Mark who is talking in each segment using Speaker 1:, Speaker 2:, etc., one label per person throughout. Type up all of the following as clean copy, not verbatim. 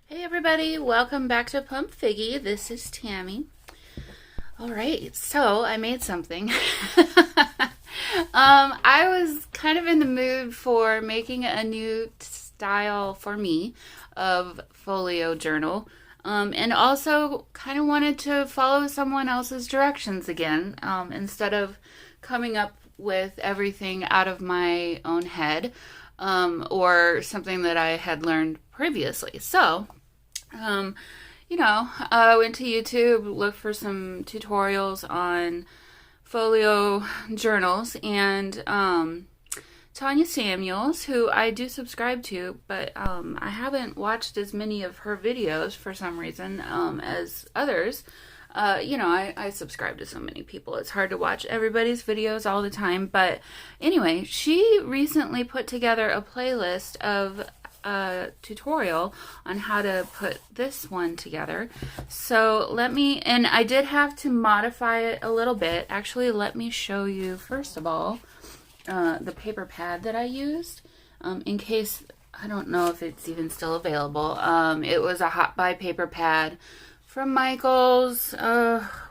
Speaker 1: Hey everybody, welcome back to Plum Figgy. This is Tammy. Alright, so I made something. I was kind of in the mood for making a new style for me of folio journal. And also kind of wanted to follow someone else's directions again, instead of coming up with everything out of my own head, or something that I had learned previously. So, I went to YouTube, looked for some tutorials on folio journals, and Tanya Samuels, who I do subscribe to, but I haven't watched as many of her videos for some reason as others. I subscribe to so many people. It's hard to watch everybody's videos all the time. But anyway, she recently put together a playlist of a tutorial on how to put this one together. So and I did have to modify it a little bit. Actually, let me show you first of all the paper pad that I used, in case, I don't know if it's even still available. It was a Hot Buy paper pad from Michael's.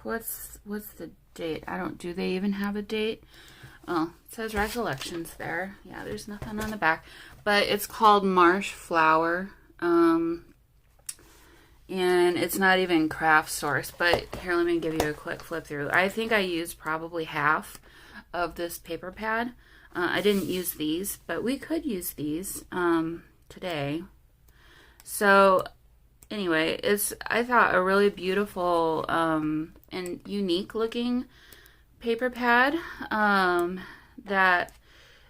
Speaker 1: What's the date? Do they even have a date? Oh, it says Recollections there. Yeah, there's nothing on the back. But it's called Marsh Flower. And it's not even craft source. But here, let me give you a quick flip through. I think I used probably half of this paper pad. I didn't use these, but we could use these today. So anyway, it's, I thought, a really beautiful and unique looking paper pad that,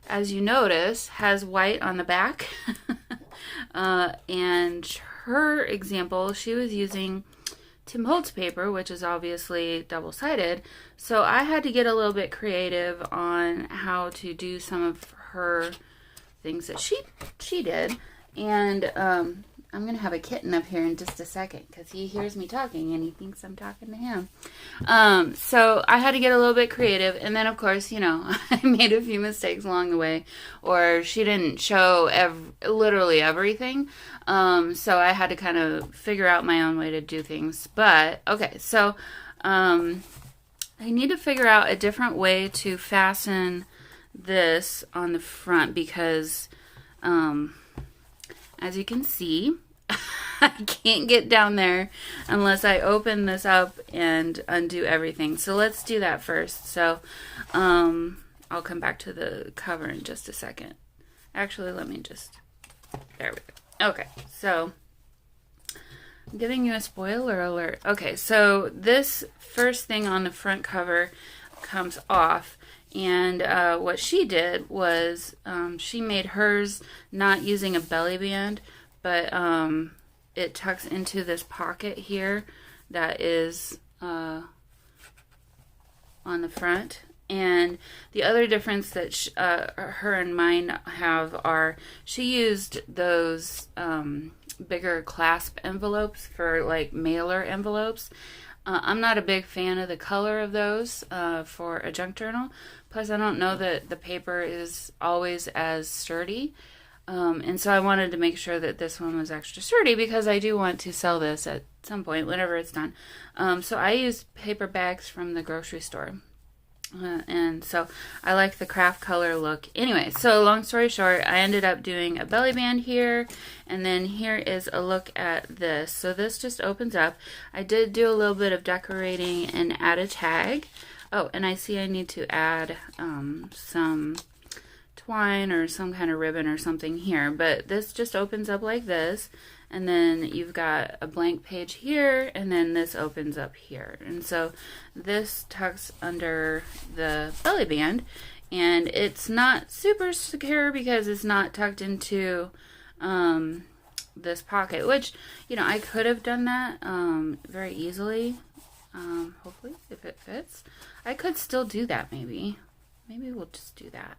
Speaker 1: as you notice, has white on the back. And her example, she was using Tim Holtz paper, which is obviously double-sided. So I had to get a little bit creative on how to do some of her things that she did. And I'm going to have a kitten up here in just a second because he hears me talking and he thinks I'm talking to him. So I had to get a little bit creative. And then, of course, I made a few mistakes along the way, or she didn't show literally everything. So I had to kind of figure out my own way to do things. But, okay, so I need to figure out a different way to fasten this on the front because, as you can see, I can't get down there unless I open this up and undo everything. So let's do that first. So I'll come back to the cover in just a second. Actually, there we go. Okay, so I'm giving you a spoiler alert. Okay, so this first thing on the front cover comes off. And what she did was she made hers not using a belly band, but it tucks into this pocket here that is on the front. And the other difference that her and mine have are she used those bigger clasp envelopes for like mailer envelopes. I'm not a big fan of the color of those for a junk journal. Plus, I don't know that the paper is always as sturdy. And so I wanted to make sure that this one was extra sturdy because I do want to sell this at some point, whenever it's done. So I use paper bags from the grocery store. And so I like the craft color look. Anyway, so long story short, I ended up doing a belly band here, and then here is a look at this. So this just opens up. I did do a little bit of decorating and add a tag. Oh, and I see I need to add some twine or some kind of ribbon or something here, but this just opens up like this. And then you've got a blank page here, and then this opens up here. And so this tucks under the belly band, and it's not super secure because it's not tucked into this pocket, which, I could have done that very easily, hopefully, if it fits. I could still do that, maybe. Maybe we'll just do that.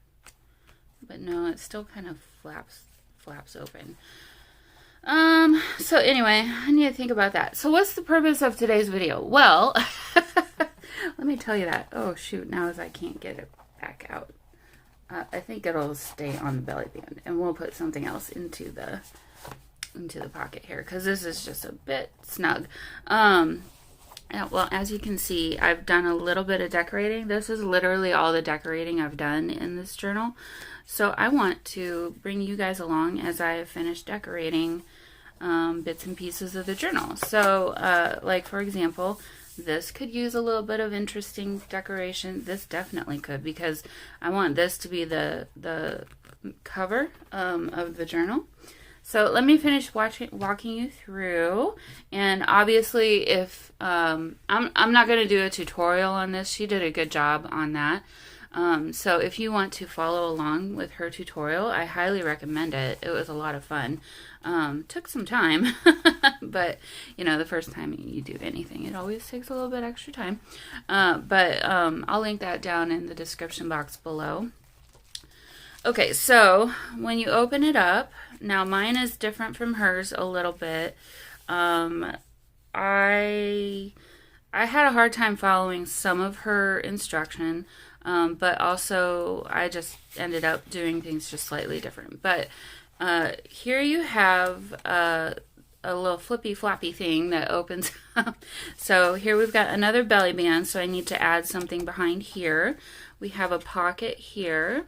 Speaker 1: But no, it still kind of flaps open. So anyway, I need to think about that. So what's the purpose of today's video? Well, let me tell you that. Oh shoot, now as I can't get it back out. I think it'll stay on the belly band, and we'll put something else into the into the pocket here because this is just a bit snug. Well, as you can see, I've done a little bit of decorating. This is literally all the decorating I've done in this journal. So I want to bring you guys along as I have finished decorating bits and pieces of the journal. So, like for example, this could use a little bit of interesting decoration. This definitely could, because I want this to be the cover of the journal. So let me finish walking you through, and obviously if I'm not going to do a tutorial on this. She did a good job on that. So if you want to follow along with her tutorial, I highly recommend it. It was a lot of fun. Took some time, but you know, the first time you do anything, it always takes a little bit extra time. But I'll link that down in the description box below. Okay, so when you open it up, now mine is different from hers a little bit. I had a hard time following some of her instruction, but also I just ended up doing things just slightly different. But here you have a little flippy floppy thing that opens up. So here we've got another belly band, so I need to add something behind here. We have a pocket here.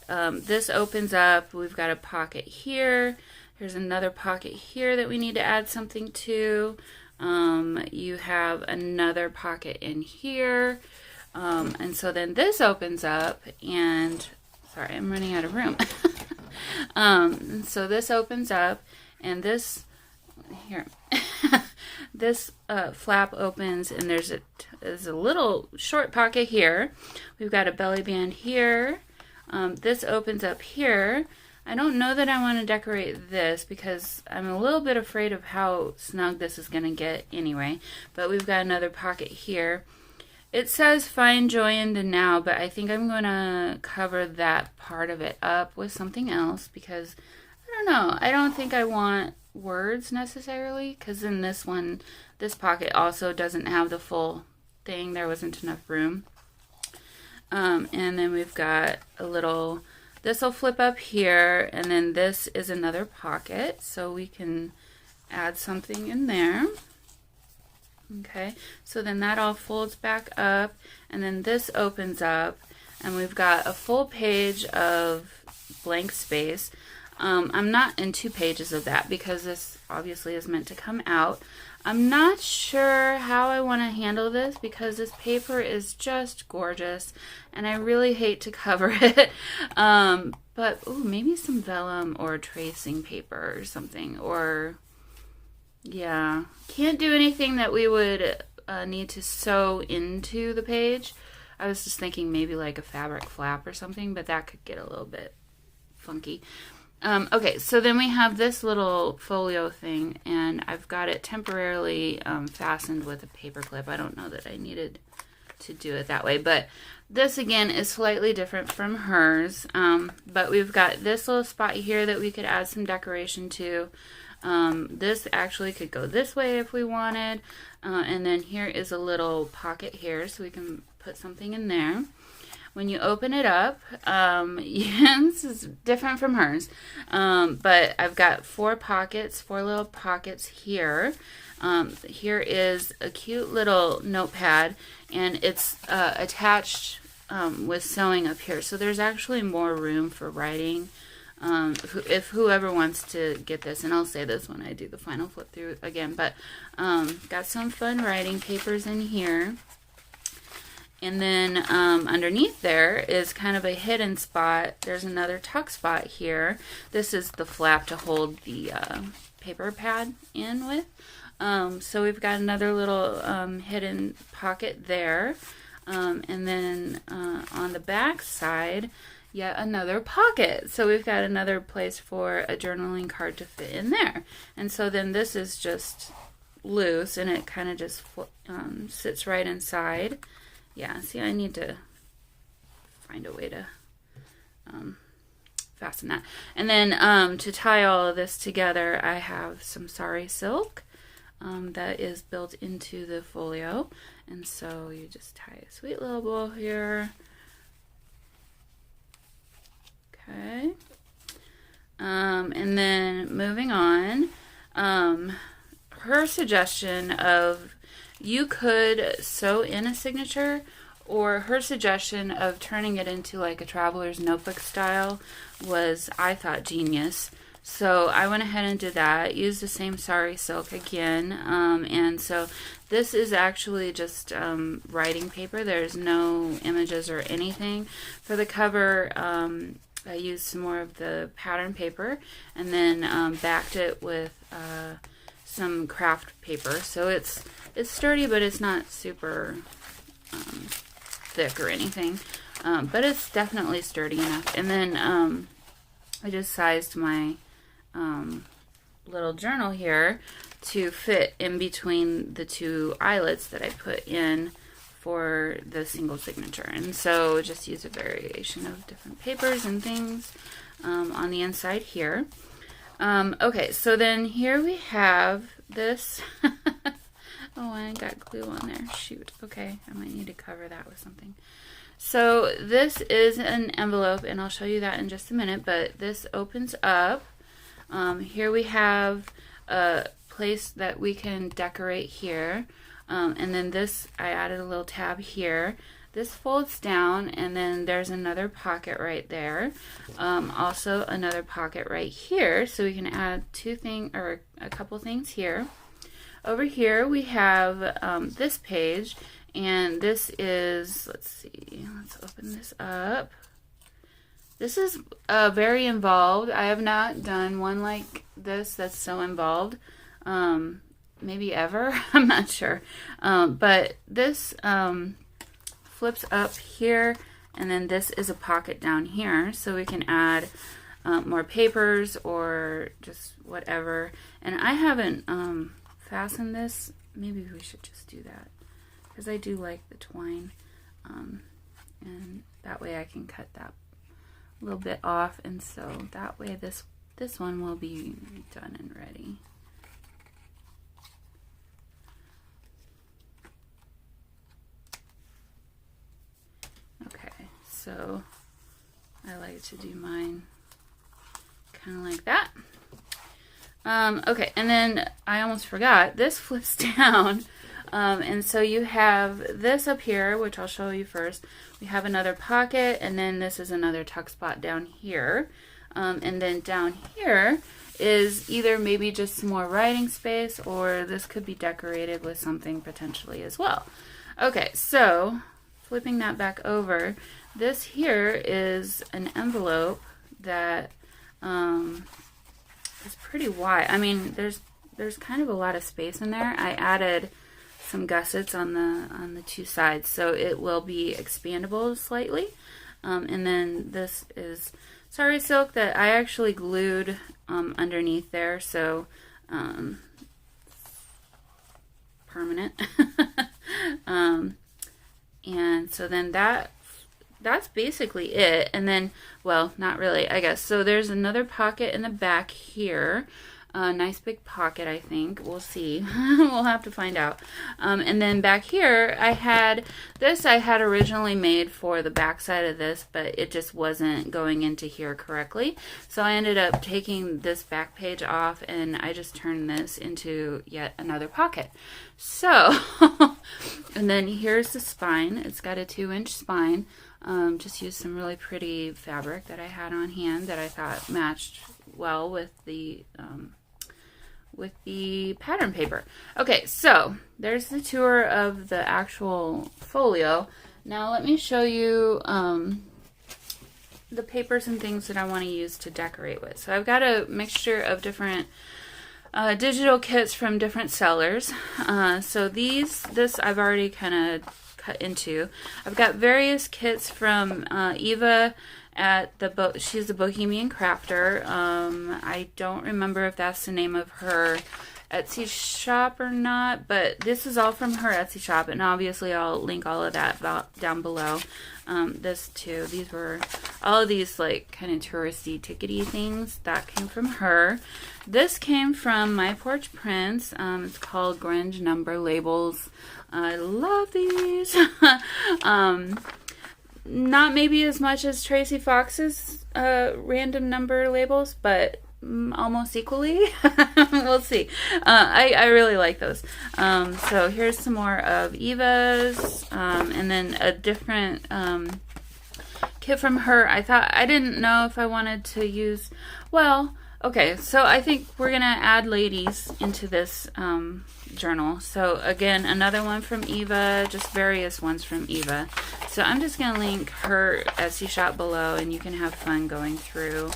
Speaker 1: This opens up. We've got a pocket here. There's another pocket here that we need to add something to. You have another pocket in here. And so then this opens up, and sorry, I'm running out of room. So this opens up, and this here, this flap opens, and there's a little short pocket here. We've got a belly band here. This opens up here. I don't know that I want to decorate this because I'm a little bit afraid of how snug this is going to get anyway. But we've got another pocket here. It says find joy in the now, but I think I'm going to cover that part of it up with something else because, I don't know, I don't think I want words necessarily, because in this one, this pocket also doesn't have the full thing. There wasn't enough room. And then we've got a little, this will flip up here, and then this is another pocket, so we can add something in there. Okay, so then that all folds back up, and then this opens up, and we've got a full page of blank space. I'm not in 2 pages of that because this obviously is meant to come out. I'm not sure how I want to handle this because this paper is just gorgeous and I really hate to cover it. But ooh, maybe some vellum or tracing paper or something, or yeah, can't do anything that we would need to sew into the page. I was just thinking maybe like a fabric flap or something, but that could get a little bit funky. Okay, so then we have this little folio thing, and I've got it temporarily fastened with a paper clip. I don't know that I needed to do it that way, but this again is slightly different from hers. But we've got this little spot here that we could add some decoration to. This actually could go this way if we wanted, and then here is a little pocket here, so we can put something in there. When you open it up, this is different from hers, but I've got 4 pockets, 4 little pockets here. Here is a cute little notepad, and it's attached with sewing up here, so there's actually more room for writing. If whoever wants to get this, and I'll say this when I do the final flip through again, but got some fun writing papers in here. And then underneath there is kind of a hidden spot. There's another tuck spot here. This is the flap to hold the paper pad in with. So we've got another little hidden pocket there. And then on the back side, yet another pocket. So we've got another place for a journaling card to fit in there. And so then this is just loose, and it kind of just sits right inside. Yeah, see, I need to find a way to fasten that. And then to tie all of this together, I have some sari silk that is built into the folio. And so you just tie a sweet little bow here. Okay. And then moving on, her suggestion of you could sew in a signature, or her suggestion of turning it into like a traveler's notebook style was, I thought, genius. So I went ahead and did that. Used the same sari silk again. And so this is actually just writing paper. There's no images or anything. For the cover, I used some more of the pattern paper and then backed it with some craft paper. So it's sturdy, but it's not super thick or anything. But it's definitely sturdy enough. And then I just sized my little journal here to fit in between the two eyelets that I put in for the single signature. And so just use a variation of different papers and things on the inside here. Okay, so then here we have this. Oh, I got glue on there. Shoot. Okay, I might need to cover that with something. So this is an envelope, and I'll show you that in just a minute, but this opens up. Here we have a place that we can decorate here. And then this, I added a little tab here. This folds down, and then there's another pocket right there. Also another pocket right here, so we can add a couple things here. Over here we have this page, and this is, let's open this up. This is very involved. I have not done one like this that's so involved. Maybe ever. I'm not sure. But this flips up here, and then this is a pocket down here, so we can add more papers or just whatever. And I haven't fastened this. Maybe we should just do that, because I do like the twine. And that way I can cut that a little bit off, and so that way this one will be done and ready. Okay, so I like to do mine kind of like that. Okay, and then I almost forgot, this flips down. And so you have this up here, which I'll show you first. We have another pocket, and then this is another tuck spot down here. And then down here is either maybe just some more writing space, or this could be decorated with something potentially as well. Okay, so flipping that back over, this here is an envelope that is pretty wide. I mean, there's kind of a lot of space in there. I added some gussets on the two sides, so it will be expandable slightly. And then this is sari silk that I actually glued underneath there, so permanent. And so then that's basically it. And then, well, not really, I guess. So there's another pocket in the back here. A nice big pocket, I think. We'll see. We'll have to find out. And then back here, I had originally made for the back side of this, but it just wasn't going into here correctly. So I ended up taking this back page off, and I just turned this into yet another pocket. So, and then here's the spine. It's got a 2-inch spine. Just used some really pretty fabric that I had on hand that I thought matched well with the pattern paper. Okay, so there's the tour of the actual folio. Now let me show you the papers and things that I want to use to decorate with. So I've got a mixture of different digital kits from different sellers. So this I've already kind of cut into. I've got various kits from Eva at she's the Bohemian Crafter. I don't remember if that's the name of her Etsy shop or not, but this is all from her Etsy shop, and obviously I'll link all of that down below. This too, all of these like kind of touristy tickety things that came from her. This came from my Porch Prints. It's called Gringe Number Labels. I love these. Not maybe as much as Tracy Fox's random number labels, but almost equally. We'll see. I really like those. So here's some more of Eva's, and then a different kit from her. I didn't know if I wanted to use, well, okay, so I think we're gonna add ladies into this journal. So again, another one from Eva, just various ones from Eva. So I'm just gonna link her Etsy shop below, and you can have fun going through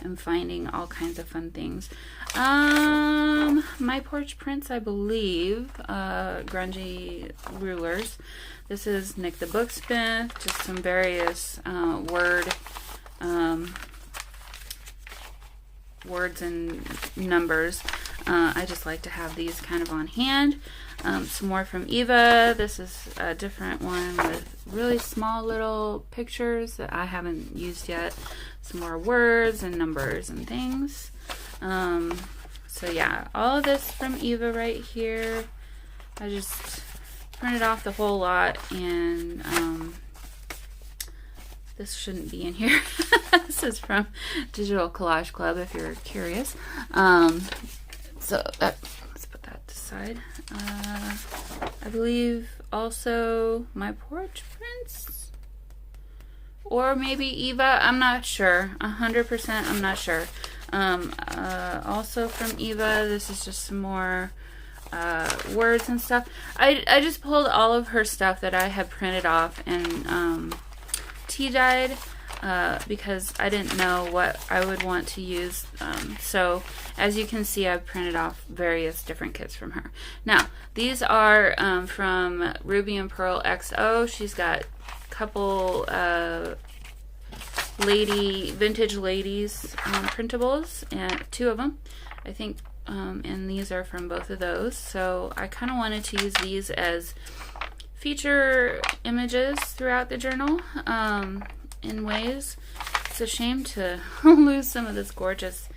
Speaker 1: and finding all kinds of fun things. My Porch Prints, I believe, grungy rulers. This is Nik the Booksmith, just some various words and numbers. I just like to have these kind of on hand. Some more from Eva. This is a different one with really small little pictures that I haven't used yet. Some more words and numbers and things. So yeah, all of this from Eva right here. I just printed off the whole lot, and this shouldn't be in here. This is from Digital Collage Club, if you're curious. So let's put that aside. I believe also my Porch Prints, or maybe Eva. I'm not sure. 100%. I'm not sure. Also from Eva, this is just some more words and stuff. I just pulled all of her stuff that I had printed off and tea-dyed because I didn't know what I would want to use. So as you can see, I've printed off various different kits from her. Now, these are from Ruby and Pearl XO. She's got a couple vintage ladies printables, and 2 of them, I think. And these are from both of those. So I kind of wanted to use these as feature images throughout the journal in ways. It's a shame to lose some of this gorgeous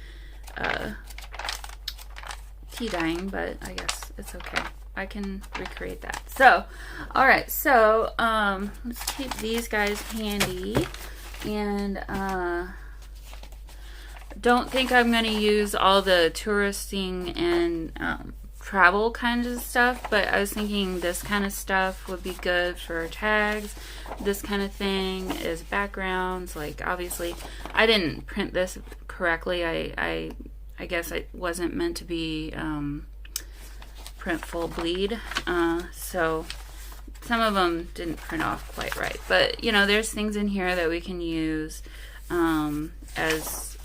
Speaker 1: tea dyeing, but I guess it's okay. I can recreate that. So, all right. So let's keep these guys handy, and don't think I'm going to use all the touristing and travel kinds of stuff, but I was thinking this kind of stuff would be good for tags. This kind of thing is backgrounds. Like, obviously, I didn't print this correctly. I guess it wasn't meant to be print full bleed. So some of them didn't print off quite right. But, you know, there's things in here that we can use as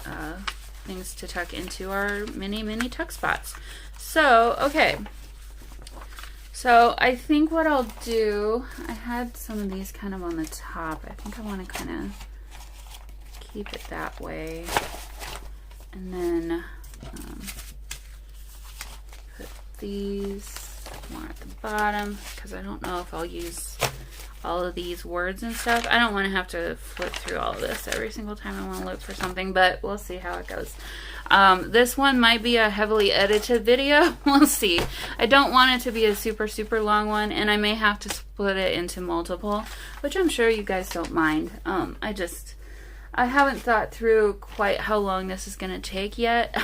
Speaker 1: things to tuck into our mini tuck spots. So, okay. So I think what I'll do, I had some of these kind of on the top. I think I want to kind of keep it that way. And then put these more at the bottom, because I don't know if I'll use all of these words and stuff. I don't want to have to flip through all of this every single time I want to look for something, but we'll see how it goes. This one might be a heavily edited video. We'll see. I don't want it to be a super long one, and I may have to split it into multiple, which I'm sure you guys don't mind. I haven't thought through quite how long this is going to take yet.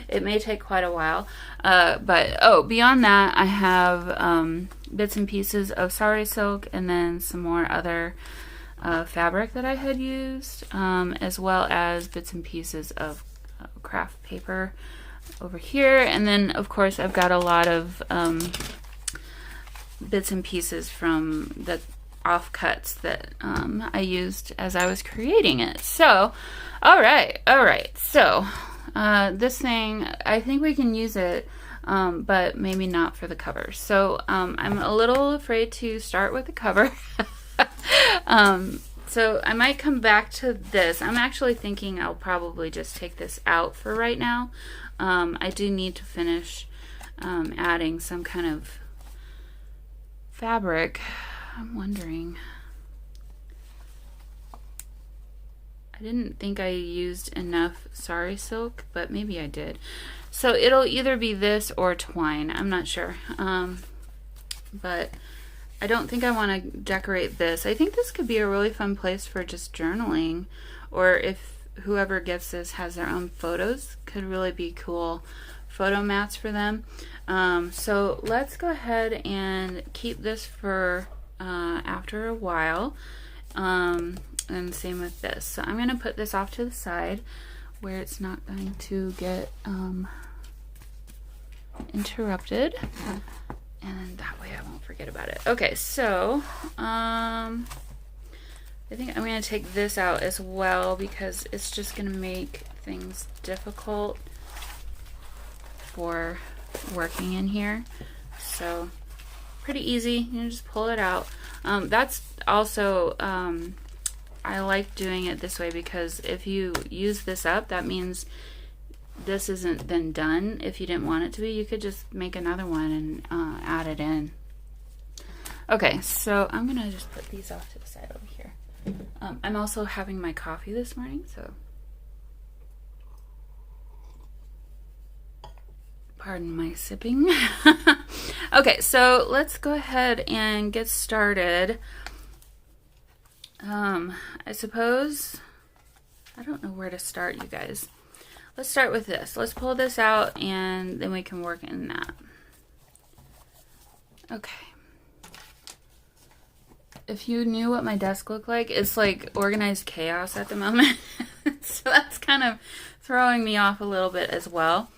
Speaker 1: It may take quite a while. But beyond that, I have bits and pieces of sari silk, and then some more other fabric that I had used, as well as bits and pieces of craft paper over here. And then, of course, I've got a lot of bits and pieces from the offcuts that I used as I was creating it. So, all right. So, this thing, I think we can use it, but maybe not for the cover. So, I'm a little afraid to start with the cover. So I might come back to this. I'm actually thinking I'll probably just take this out for right now. I do need to finish adding some kind of fabric. I'm wondering. I didn't think I used enough sari silk, but maybe I did. So it'll either be this or twine. I'm not sure. But I don't think I want to decorate this. I think this could be a really fun place for just journaling, or if whoever gets this has their own photos. Could really be cool photo mats for them. So let's go ahead and keep this for after a while. And same with this. So I'm going to put this off to the side where it's not going to get interrupted, and that way I won't forget about it. Okay, so I think I'm going to take this out as well because it's just going to make things difficult for working in here. So pretty easy, you just pull it out. That's also I like doing it this way because if you use this up, that means this isn't then done. If you didn't want it to be, you could just make another one and add it in. Okay, so I'm gonna just put these off to the side over here. I'm also having my coffee this morning, so pardon my sipping. Okay, so let's go ahead and get started. I suppose, I don't know where to start, you guys. Let's start with this. Let's pull this out and then we can work in that. Okay. If you knew what my desk looked like, it's like organized chaos at the moment. So that's kind of throwing me off a little bit as well.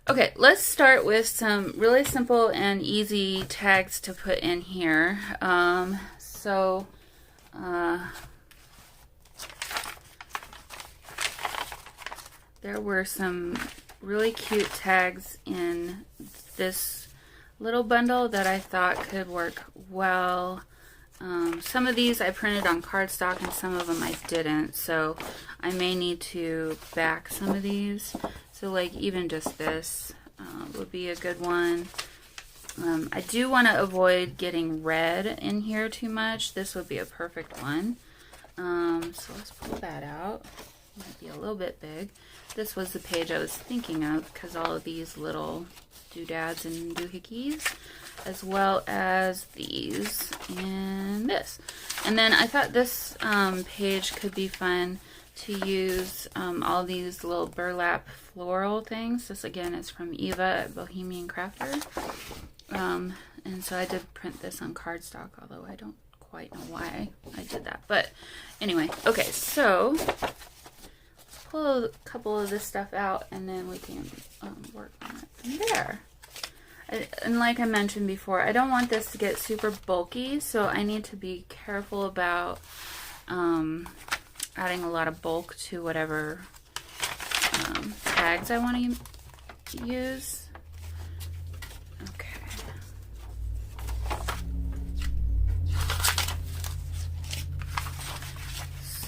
Speaker 1: Okay, let's start with some really simple and easy tags to put in here. There were some really cute tags in this little bundle that I thought could work well. Some of these I printed on cardstock and some of them I didn't, so I may need to back some of these. So like even just this would be a good one. I do want to avoid getting red in here too much. This would be a perfect one. So let's pull that out. Might be a little bit big. This was the page I was thinking of because all of these little doodads and doohickeys, as well as these and this. And then I thought this page could be fun to use all these little burlap floral things. This again is from Eva at Bohemian Crafter. And so I did print this on cardstock, although I don't quite know why I did that. But anyway, okay, so let's pull a couple of this stuff out and then we can work on it from there. And like I mentioned before, I don't want this to get super bulky, so I need to be careful about adding a lot of bulk to whatever tags I want to use. Okay.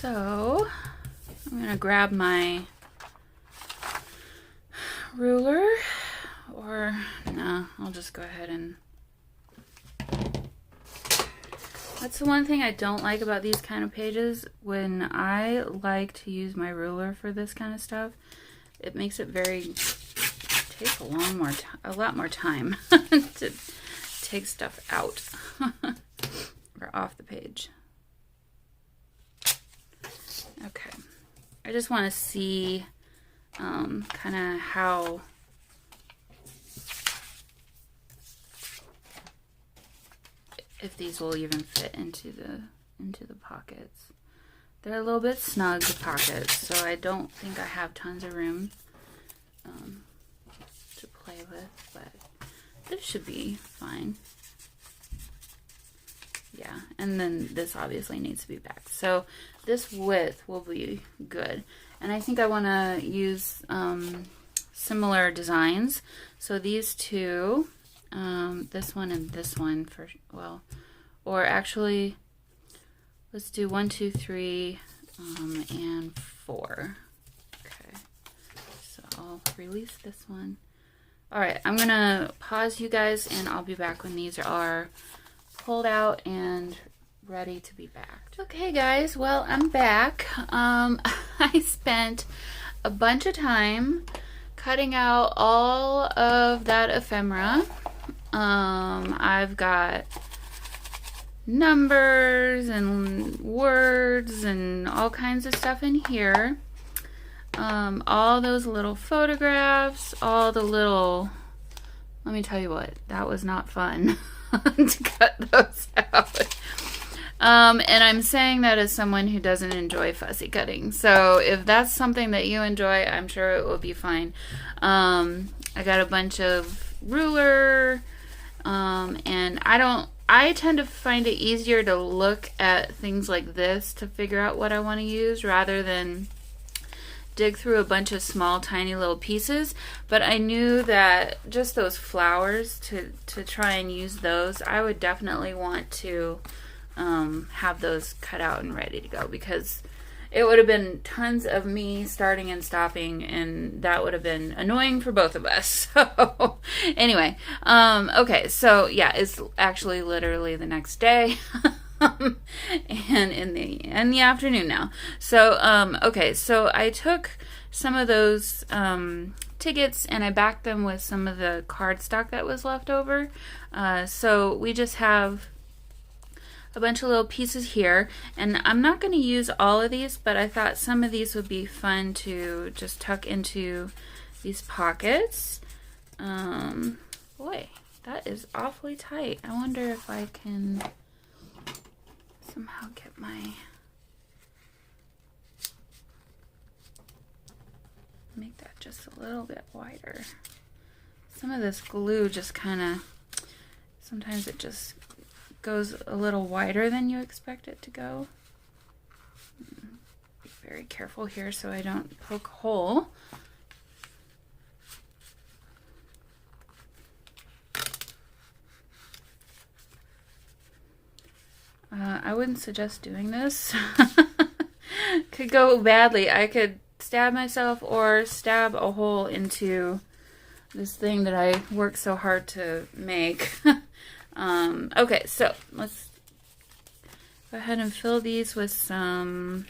Speaker 1: So I'm going to grab my ruler, or no, I'll just go ahead and... That's the one thing I don't like about these kind of pages. When I like to use my ruler for this kind of stuff, it makes it takes a lot more time to take stuff out or off the page. Okay, I just want to see kind of how if these will even fit into the pockets. They're a little bit snug, the pockets, so I don't think I have tons of room to play with, but this should be fine. Yeah, and then this obviously needs to be back. So this width will be good. And I think I want to use similar designs. So these two, this one and this one, or actually, let's do 1, 2, 3, and 4. Okay, so I'll release this one. All right, I'm gonna pause you guys and I'll be back when these are pulled out and ready to be backed. Okay guys, well, I'm back. I spent a bunch of time cutting out all of that ephemera. I've got numbers and words and all kinds of stuff in here. all those little photographs, all the little, let me tell you what, that was not fun to cut those out. And I'm saying that as someone who doesn't enjoy fussy cutting. So if that's something that you enjoy, I'm sure it will be fine. I got a bunch of ruler, and I tend to find it easier to look at things like this to figure out what I want to use rather than dig through a bunch of small tiny little pieces. But I knew that just those flowers, to try and use those, I would definitely want to have those cut out and ready to go, because it would have been tons of me starting and stopping, and that would have been annoying for both of us. So anyway, okay, so yeah, it's actually literally the next day. And in the afternoon now. So okay, so I took some of those tickets and I backed them with some of the cardstock that was left over. So we just have a bunch of little pieces here, and I'm not going to use all of these, but I thought some of these would be fun to just tuck into these pockets. Boy, that is awfully tight. I wonder if I can somehow get make that just a little bit wider. Some of this glue just kind of, sometimes it just goes a little wider than you expect it to go. Be very careful here so I don't poke a hole. I wouldn't suggest doing this. Could go badly. I could stab myself or stab a hole into this thing that I worked so hard to make. Okay, so let's go ahead and fill these with some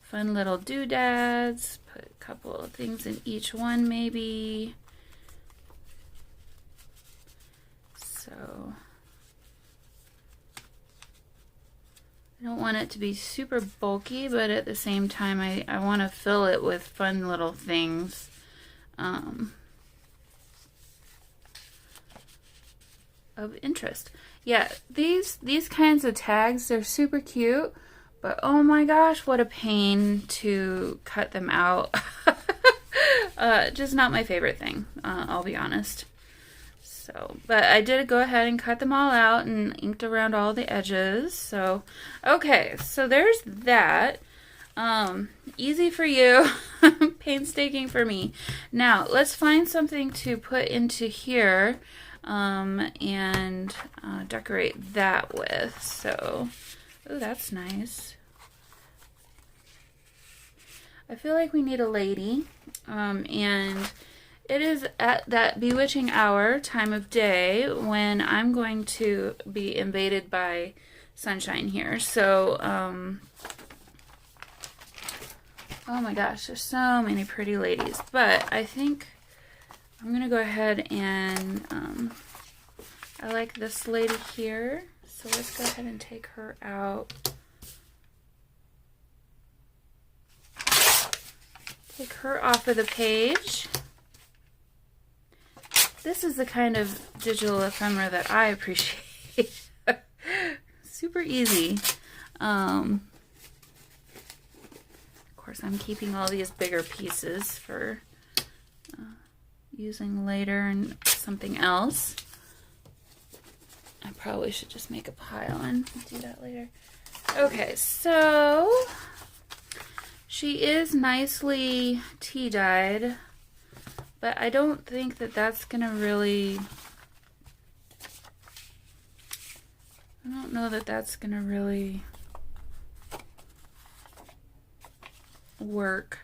Speaker 1: fun little doodads. Put a couple of things in each one maybe. So I don't want it to be super bulky, but at the same time I want to fill it with fun little things. Of interest. Yeah, these kinds of tags, they're super cute, but oh my gosh, what a pain to cut them out. Just not my favorite thing, I'll be honest. So, but I did go ahead and cut them all out and inked around all the edges. So, okay, so there's that. Easy for you, painstaking for me. Now, let's find something to put into here and decorate that with. So, oh, that's nice. I feel like we need a lady, and it is at that bewitching hour, time of day, when I'm going to be invaded by sunshine here. So, oh my gosh, there's so many pretty ladies. But I think I'm going to go ahead and, I like this lady here. So let's go ahead and take her out. Take her off of the page. This is the kind of digital ephemera that I appreciate. Super easy. Of course, I'm keeping all these bigger pieces for using later and something else. I probably should just make a pile and do that later. Okay, so she is nicely tea-dyed. But I don't think that that's going to really, I don't know that that's going to really work.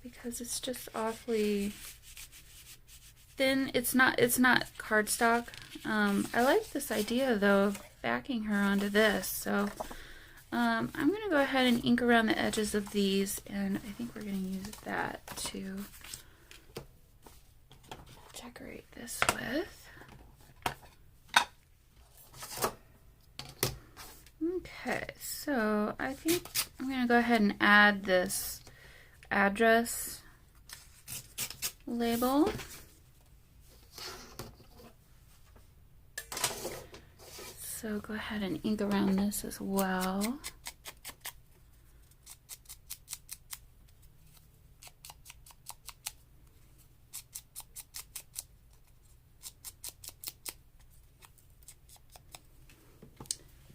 Speaker 1: Because it's just awfully thin. It's not cardstock. I like this idea though of backing her onto this. So I'm going to go ahead and ink around the edges of these, and I think we're going to use that to decorate this with. Okay, so I think I'm going to go ahead and add this address label. So go ahead and ink around this as well.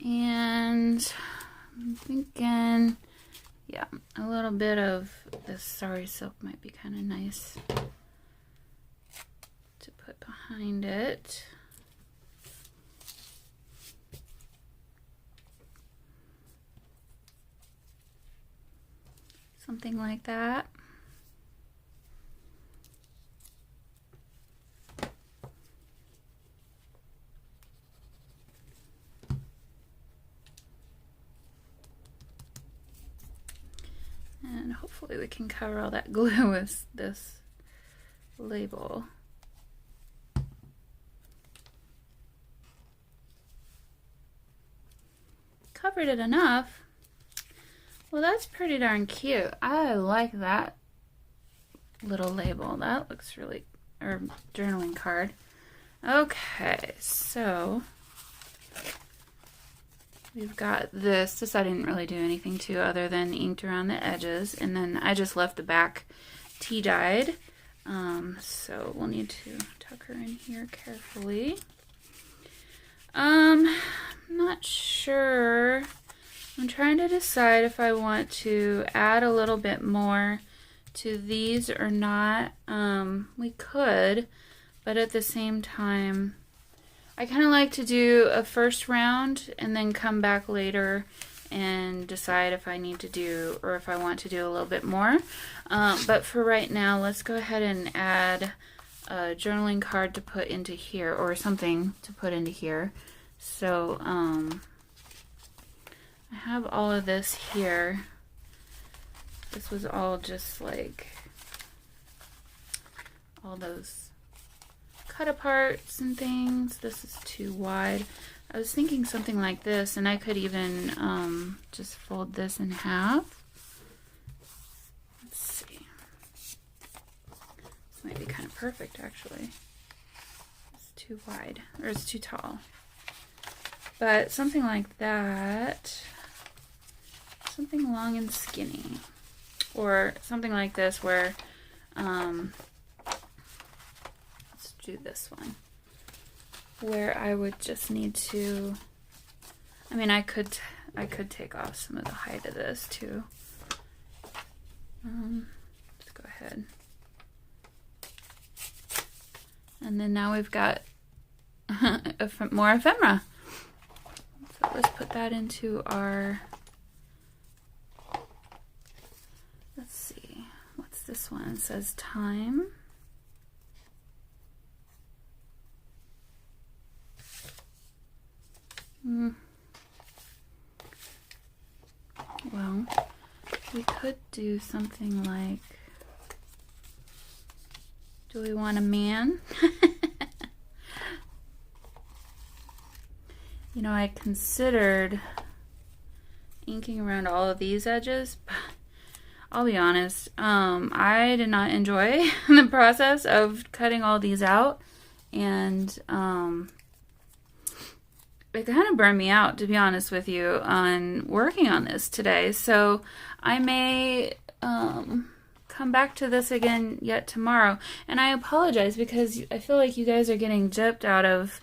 Speaker 1: And I'm thinking, yeah, a little bit of this Sorry Silk might be kind of nice to put behind it. Something like that. And hopefully we can cover all that glue with this label. Covered it enough. Well, that's pretty darn cute. I like that little label. That looks really, or journaling card. Okay, so we've got this. This I didn't really do anything to other than inked around the edges, and then I just left the back tea dyed. So we'll need to tuck her in here carefully. I'm not sure. I'm trying to decide if I want to add a little bit more to these or not. We could, but at the same time, I kind of like to do a first round and then come back later and decide if I need to do or if I want to do a little bit more. But for right now, let's go ahead and add a journaling card to put into here, or something to put into here. So I have all of this here. This was all just like all those cut aparts and things. This is too wide. I was thinking something like this, and I could even just fold this in half. Let's see. This might be kind of perfect, actually. It's too wide, or it's too tall. But something like that. Something long and skinny. Or something like this where, let's do this one. Where I would just need to, I mean, I could take off some of the height of this too. Let's go ahead. And then now we've got more ephemera. So let's put that into our, let's see, what's this one? It says time. Well, we could do something like, do we want a man? You know, I considered inking around all of these edges, but I'll be honest, I did not enjoy the process of cutting all these out, and it kind of burned me out, to be honest with you, on working on this today. So I may come back to this again yet tomorrow. And I apologize because I feel like you guys are getting gypped out of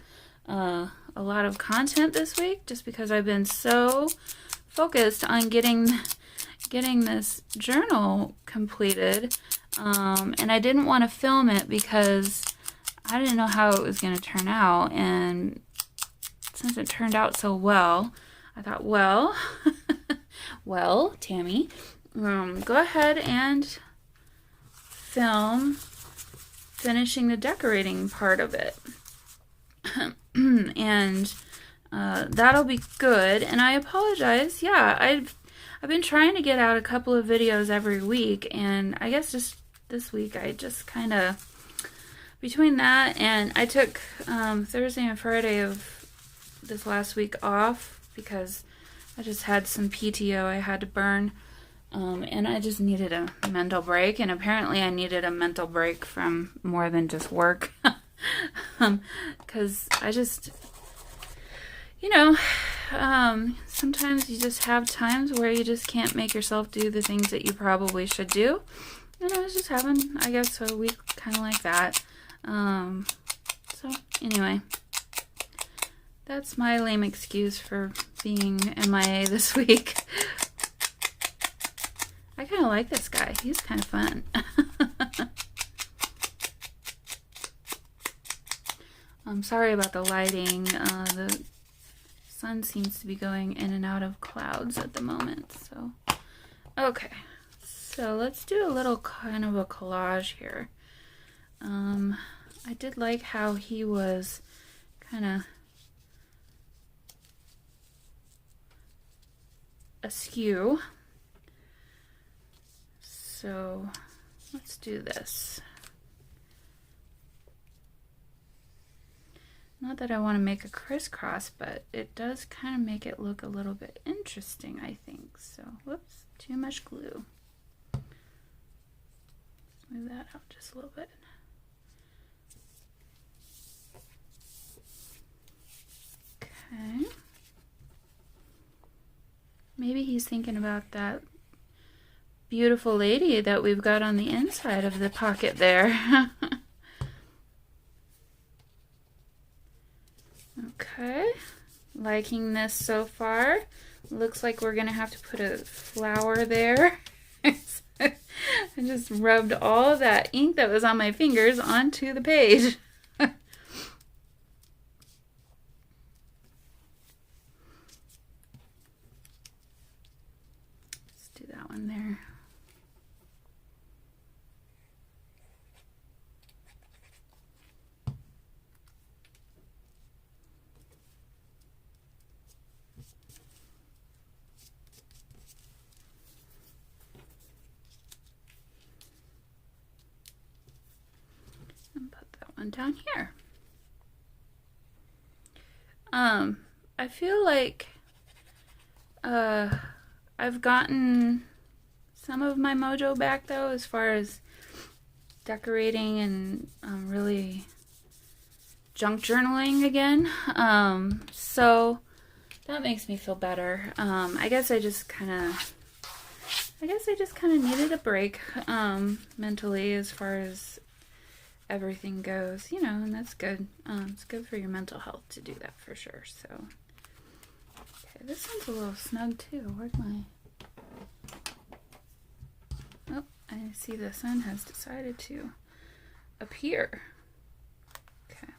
Speaker 1: a lot of content this week, just because I've been so focused on getting this journal completed. And I didn't want to film it because I didn't know how it was going to turn out. And since it turned out so well, I thought, well, well, Tammy, go ahead and film finishing the decorating part of it. And that'll be good. And I apologize. Yeah, I've been trying to get out a couple of videos every week, and I guess just this week I just kind of, between that and I took Thursday and Friday of this last week off because I just had some PTO I had to burn, and I just needed a mental break, and apparently I needed a mental break from more than just work, because I just, you know, sometimes you just have times where you just can't make yourself do the things that you probably should do, and I was just having, I guess, a week kind of like that. So anyway, that's my lame excuse for being MIA this week. I kind of like this guy. He's kind of fun. I'm sorry about the lighting. The sun seems to be going in and out of clouds at the moment. So, okay. So let's do a little kind of a collage here. I did like how he was kind of askew. So let's do this. Not that I want to make a crisscross, but it does kind of make it look a little bit interesting, I think. So, whoops, too much glue. Let's move that out just a little bit. Okay. Maybe he's thinking about that beautiful lady that we've got on the inside of the pocket there. Okay, liking this so far. Looks like we're gonna have to put a flower there. I just rubbed all of that ink that was on my fingers onto the page. Let's do that one there. Down here. I feel like I've gotten some of my mojo back though, as far as decorating and really junk journaling again. So that makes me feel better. I guess I just kind of needed a break mentally, as far as everything goes, you know, and that's good. It's good for your mental health to do that for sure. So, okay, this one's a little snug too. Where'd my... Oh, I see the sun has decided to appear. Okay.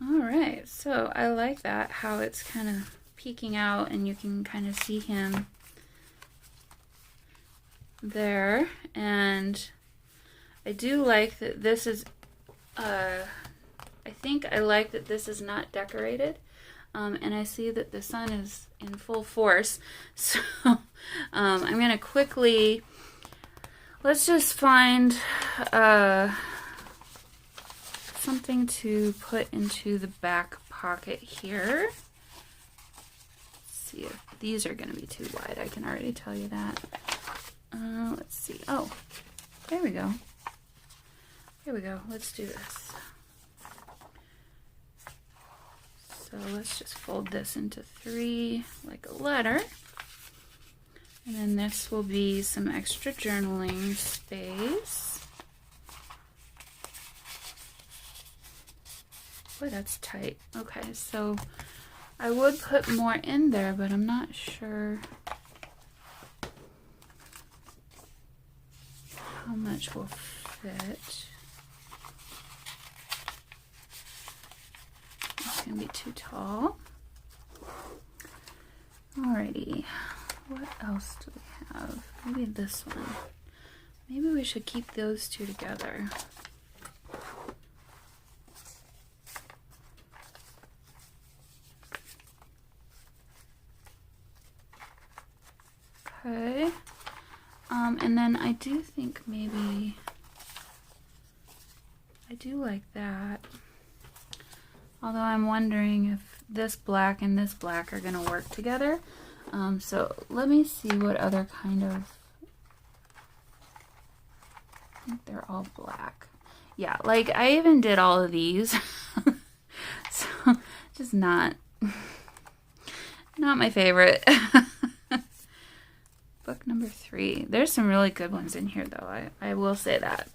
Speaker 1: Alright, so I like that, how it's kind of peeking out and you can kind of see him there. And I do like that this is, I think I like that this is not decorated. And I see that the sun is in full force. So I'm going to quickly, let's just find something to put into the back pocket here. Let's see if these are going to be too wide. I can already tell you that. Let's see. Oh, there we go. Here we go. Let's do this. So let's just fold this into 3 like a letter. And then this will be some extra journaling space. Boy, that's tight. Okay, so I would put more in there, but I'm not sure how much will fit. It's gonna be too tall. Alrighty, what else do we have? Maybe this one. Maybe we should keep those two together. Okay. And then I do think maybe I do like that. Although I'm wondering if this black and this black are going to work together. So let me see what other kind of... I think they're all black. Yeah, like I even did all of these. So just not my favorite. Book number 3. There's some really good ones in here though. I will say that.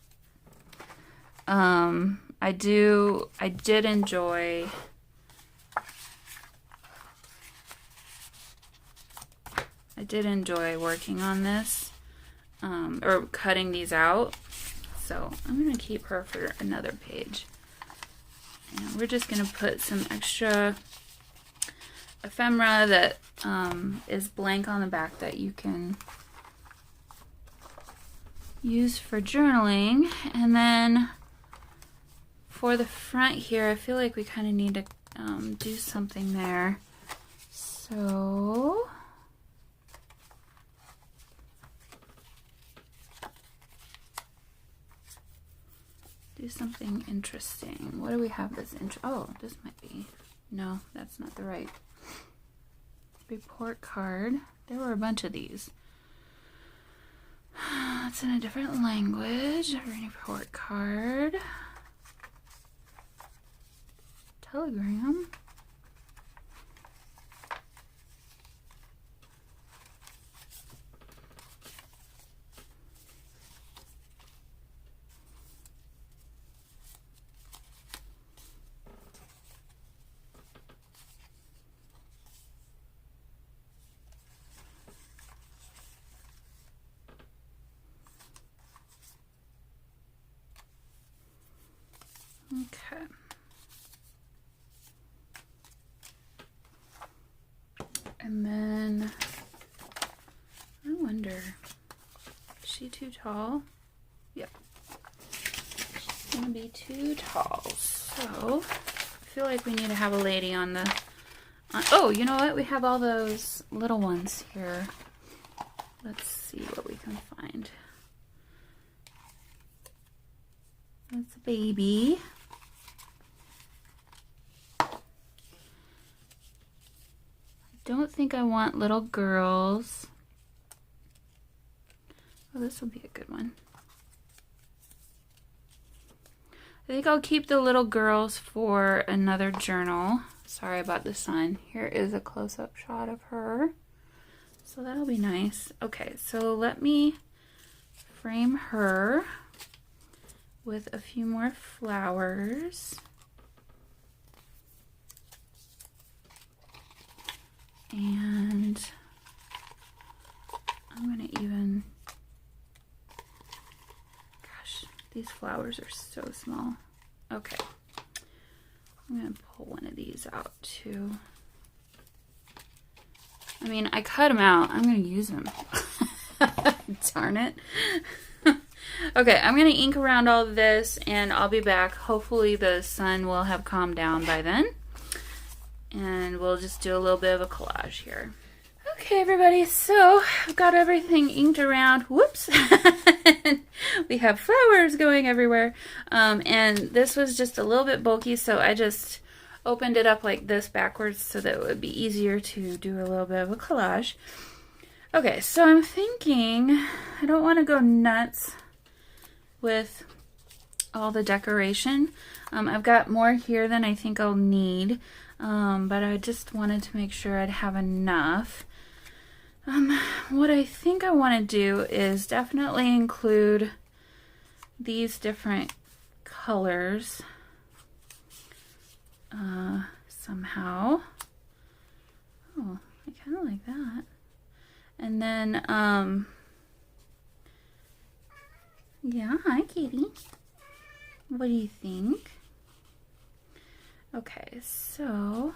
Speaker 1: I did enjoy working on this, or cutting these out. So I'm going to keep her for another page. And we're just going to put some extra ephemera that is blank on the back that you can use for journaling. And then for the front here, I feel like we kind of need to do something there. So do something interesting. What do we have this oh, this might be, no, that's not the right report card. There were a bunch of these. It's in a different language. A report card. Telegram. Okay. And then I wonder, is she too tall? Yep. She's gonna be too tall. So I feel like we need to have a lady on the oh, you know what? We have all those little ones here. Let's see what we can find. That's a baby. Don't think I want little girls. Oh, this will be a good one. I think I'll keep the little girls for another journal. Sorry about the sun. Here is a close-up shot of her. So that'll be nice. Okay, so let me frame her with a few more flowers. And I'm gonna even, gosh, these flowers are so small. Okay, I'm gonna pull one of these out too. I mean, I cut them out. I'm gonna use them. Darn it. Okay, I'm gonna ink around all of this and I'll be back. Hopefully the sun will have calmed down by then. And we'll just do a little bit of a collage here. Okay, everybody, so I've got everything inked around. Whoops. We have flowers going everywhere. And this was just a little bit bulky, so I just opened it up like this backwards so that it would be easier to do a little bit of a collage. Okay, so I'm thinking I don't want to go nuts with all the decoration. I've got more here than I think I'll need. But I just wanted to make sure I'd have enough. What I think I want to do is definitely include these different colors somehow. Oh, I kind of like that. And then, yeah, hi, Katie. What do you think? Okay, so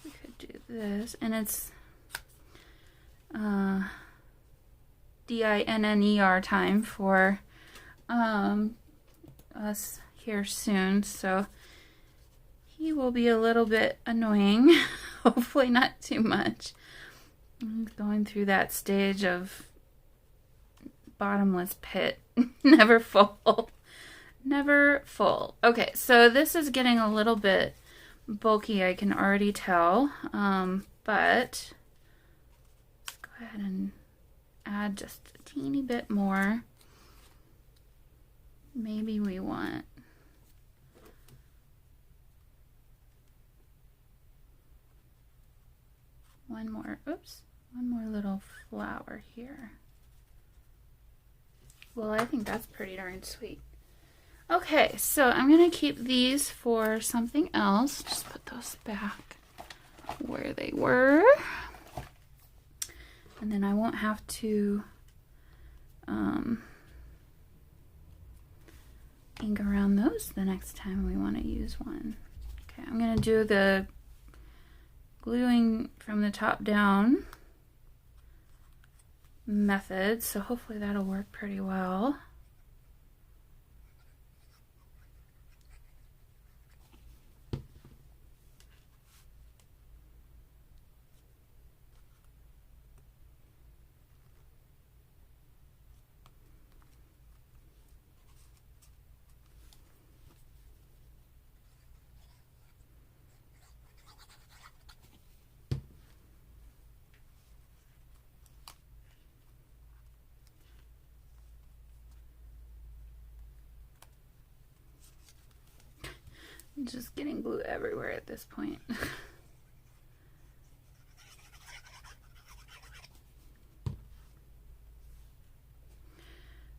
Speaker 1: we could do this, and it's DINNER time for us here soon, so he will be a little bit annoying. Hopefully not too much. I'm going through that stage of bottomless pit. Never full. Never full. Okay, so this is getting a little bit bulky, I can already tell. But let's go ahead and add just a teeny bit more. Maybe we want one more little flower here. Well, I think that's pretty darn sweet. Okay, so I'm going to keep these for something else. Just put those back where they were. And then I won't have to ink around those the next time we want to use one. Okay, I'm going to do the gluing from the top down method, so hopefully that'll work pretty well. I'm just getting glue everywhere at this point.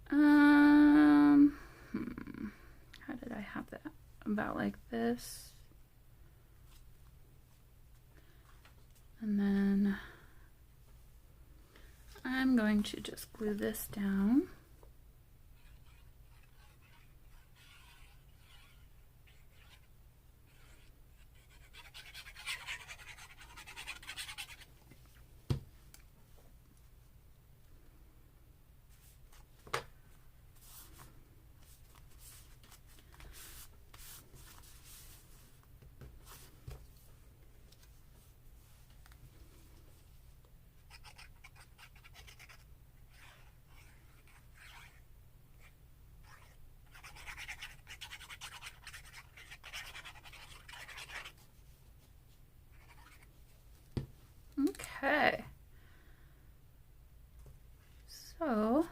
Speaker 1: How did I have that? About like this. And then I'm going to just glue this down. Okay, so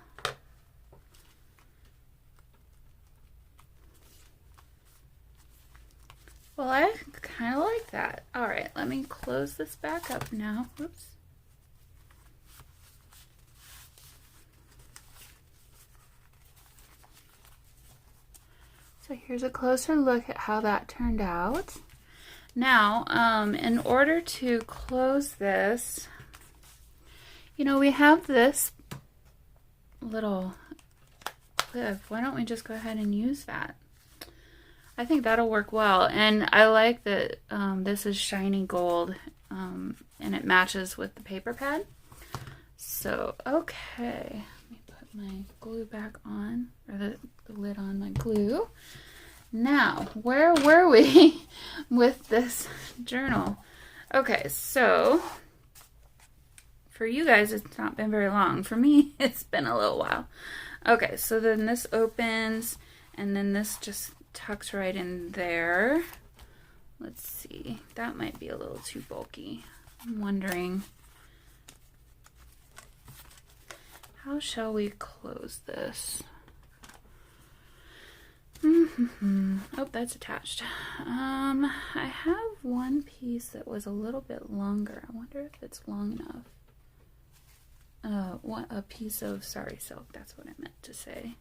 Speaker 1: well, I kind of like that. All right, let me close this back up now. Oops. So here's a closer look at how that turned out. Now, in order to close this, you know, we have this little clip. Why don't we just go ahead and use that? I think that'll work well. And I like that this is shiny gold and it matches with the paper pad. So, okay. Let me put my glue back on, or the lid on my glue. Now, where were we with this journal? Okay, so for you guys, it's not been very long. For me, it's been a little while. Okay, so then this opens, and then this just tucks right in there. Let's see. That might be a little too bulky. I'm wondering, how shall we close this? Oh, that's attached. I have one piece that was a little bit longer. I wonder if it's long enough. A piece of sari silk, that's what I meant to say.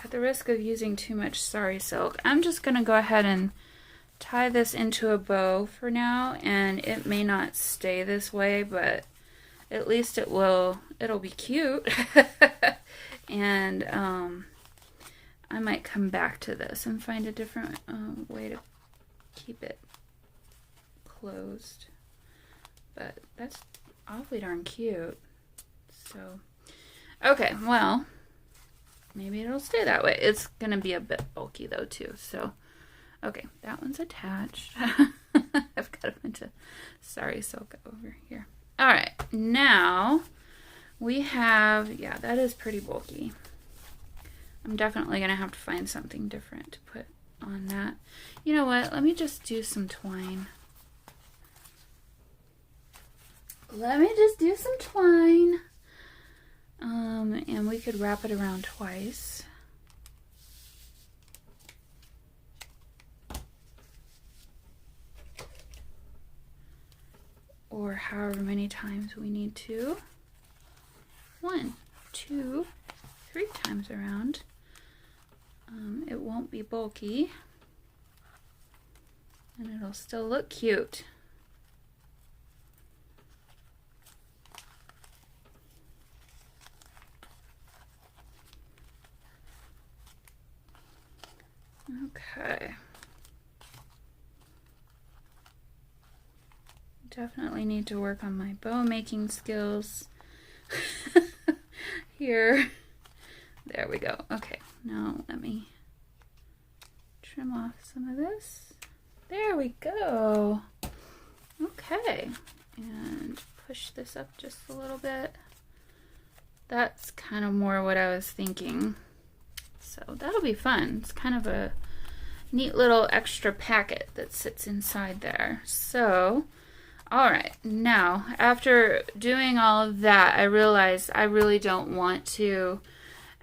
Speaker 1: At the risk of using too much sari silk, I'm just going to go ahead and tie this into a bow for now, and it may not stay this way, but at least it'll be cute. And I might come back to this and find a different way to keep it closed. But that's awfully darn cute. So, okay, well, maybe it'll stay that way. It's going to be a bit bulky though too. So, okay, that one's attached. I've got a bunch of sari silk over here. All right, now We have, yeah, that is pretty bulky. I'm definitely going to have to find something different to put on that. You know what? Let me just do some twine. Let me just do some twine. And we could wrap it around twice. Or however many times we need to. 1, 2, 3 times around. It won't be bulky. And it'll still look cute. Okay. Definitely need to work on my bow making skills. Here. There we go. Okay, now let me trim off some of this. There we go. Okay, and push this up just a little bit. That's kind of more what I was thinking. So that'll be fun. It's kind of a neat little extra packet that sits inside there. So, all right, now after doing all of that, I realized I really don't want to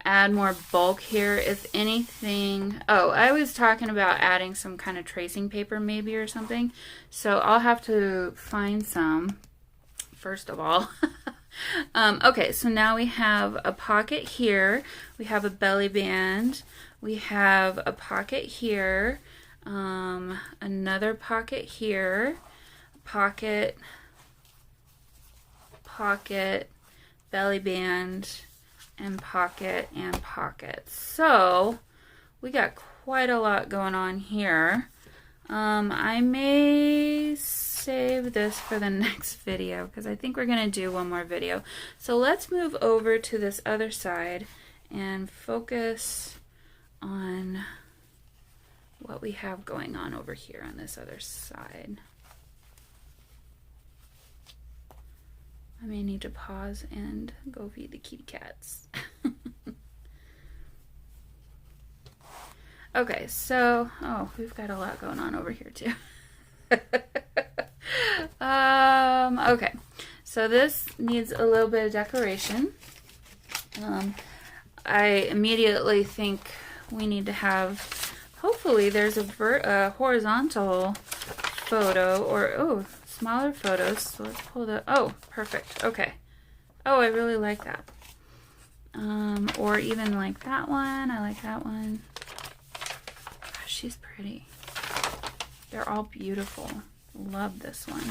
Speaker 1: add more bulk here. If anything, oh, I was talking about adding some kind of tracing paper maybe or something. So I'll have to find some first of all. Okay, so now we have a pocket here. We have a belly band. We have a pocket here. Another pocket here. Pocket, belly band, and pocket, and pocket. So we got quite a lot going on here. I may save this for the next video because I think we're going to do one more video. So let's move over to this other side and focus on what we have going on over here on this other side. I may need to pause and go feed the kitty cats. Okay, so, oh, we've got a lot going on over here too. Okay, so this needs a little bit of decoration. I immediately think we need to have, hopefully there's a horizontal photo, or, oh, smaller photos. So let's pull the, oh, perfect, okay. Oh, I really like that. Or even like that one, I like that one. Gosh, she's pretty. They're all beautiful. Love this one.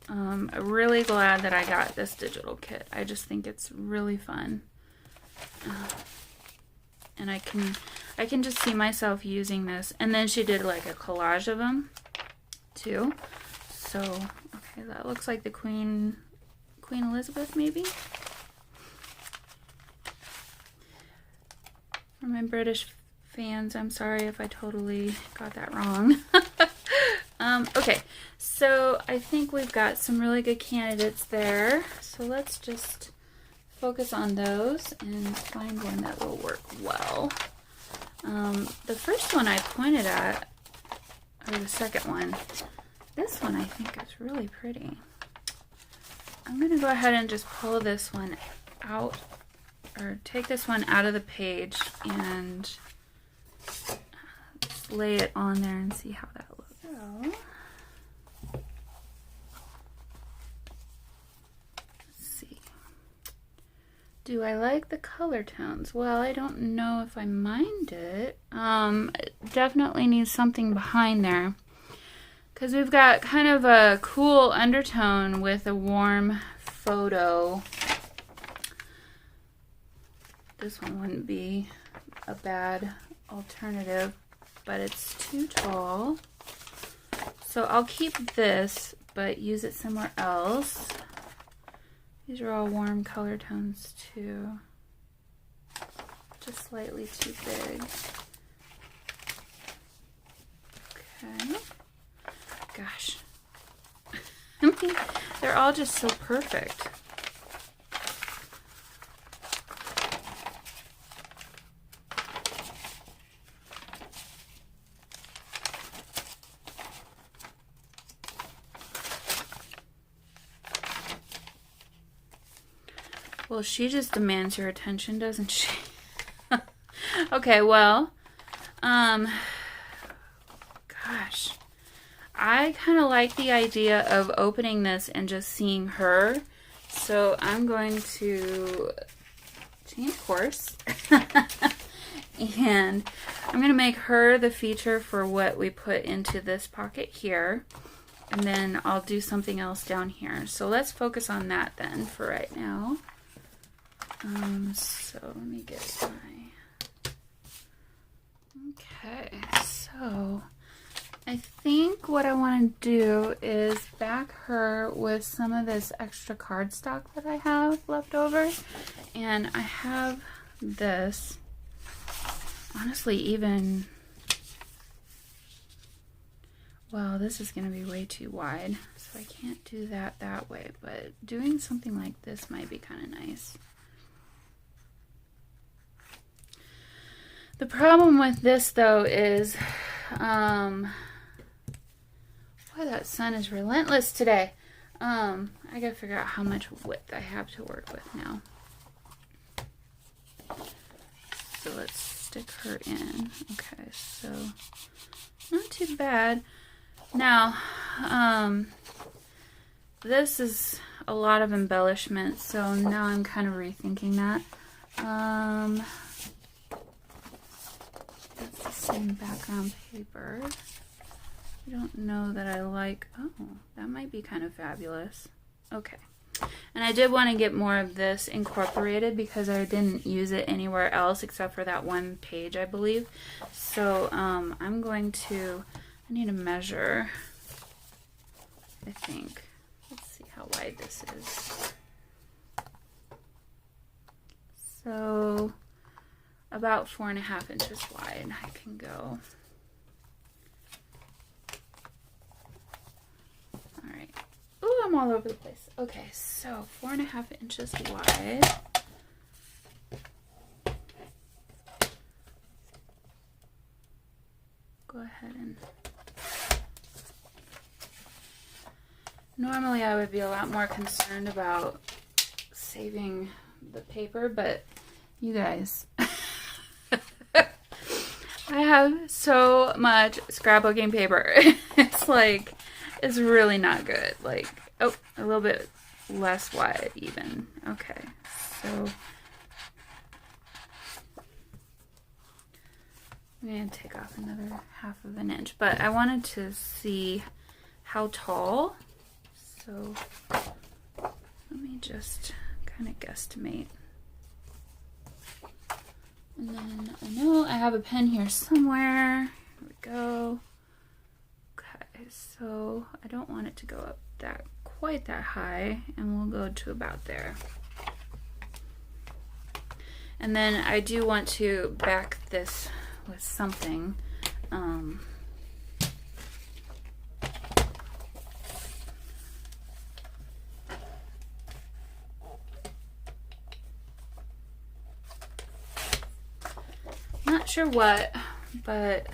Speaker 1: I'm really glad that I got this digital kit. I just think it's really fun. And I can just see myself using this. And then she did like a collage of them too. So, okay, that looks like the Queen Elizabeth maybe. For my British fans, I'm sorry if I totally got that wrong. Okay, so I think we've got some really good candidates there. So let's just focus on those and find one that will work well. The first one I pointed at, or the second one, this one I think is really pretty. I'm going to go ahead and just pull this one out, or take this one out of the page and just lay it on there and see how that looks. So, let's see. Do I like the color tones? Well, I don't know if I mind it. It definitely needs something behind there, because we've got kind of a cool undertone with a warm photo. This one wouldn't be a bad alternative, but it's too tall. So I'll keep this, but use it somewhere else. These are all warm color tones too. Just slightly too big. Okay. Gosh. They're all just so perfect. Well, she just demands your attention, doesn't she? Okay, well, gosh, I kind of like the idea of opening this and just seeing her. So I'm going to change course. And I'm going to make her the feature for what we put into this pocket here. And then I'll do something else down here. So let's focus on that then for right now. So let me get my, okay, so I think what I want to do is back her with some of this extra cardstock that I have left over. And I have this, honestly, even, well, this is going to be way too wide, so I can't do that way, but doing something like this might be kind of nice. The problem with this, though, is, boy, that sun is relentless today. I gotta figure out how much width I have to work with now. So let's stick her in. Okay, so not too bad. Now, this is a lot of embellishment, so now I'm kind of rethinking that. That's the same background paper. I don't know that I like, oh, that might be kind of fabulous. Okay. And I did want to get more of this incorporated because I didn't use it anywhere else except for that one page, I believe. So I'm going to, I need to measure, I think. Let's see how wide this is. So about 4.5 inches wide I can go. All right. Ooh, I'm all over the place. Okay, so 4.5 inches wide. Go ahead and, normally I would be a lot more concerned about saving the paper, but you guys, I have so much scrapbooking paper. It's like, it's really not good. Like, oh, a little bit less wide even. Okay, so I'm going to take off another 1/2 inch, but I wanted to see how tall, so let me just kind of guesstimate. And then I know I have a pen here somewhere. Here we go. Okay, so I don't want it to go up quite that high, and we'll go to about there. And then I do want to back this with something. Not sure what, but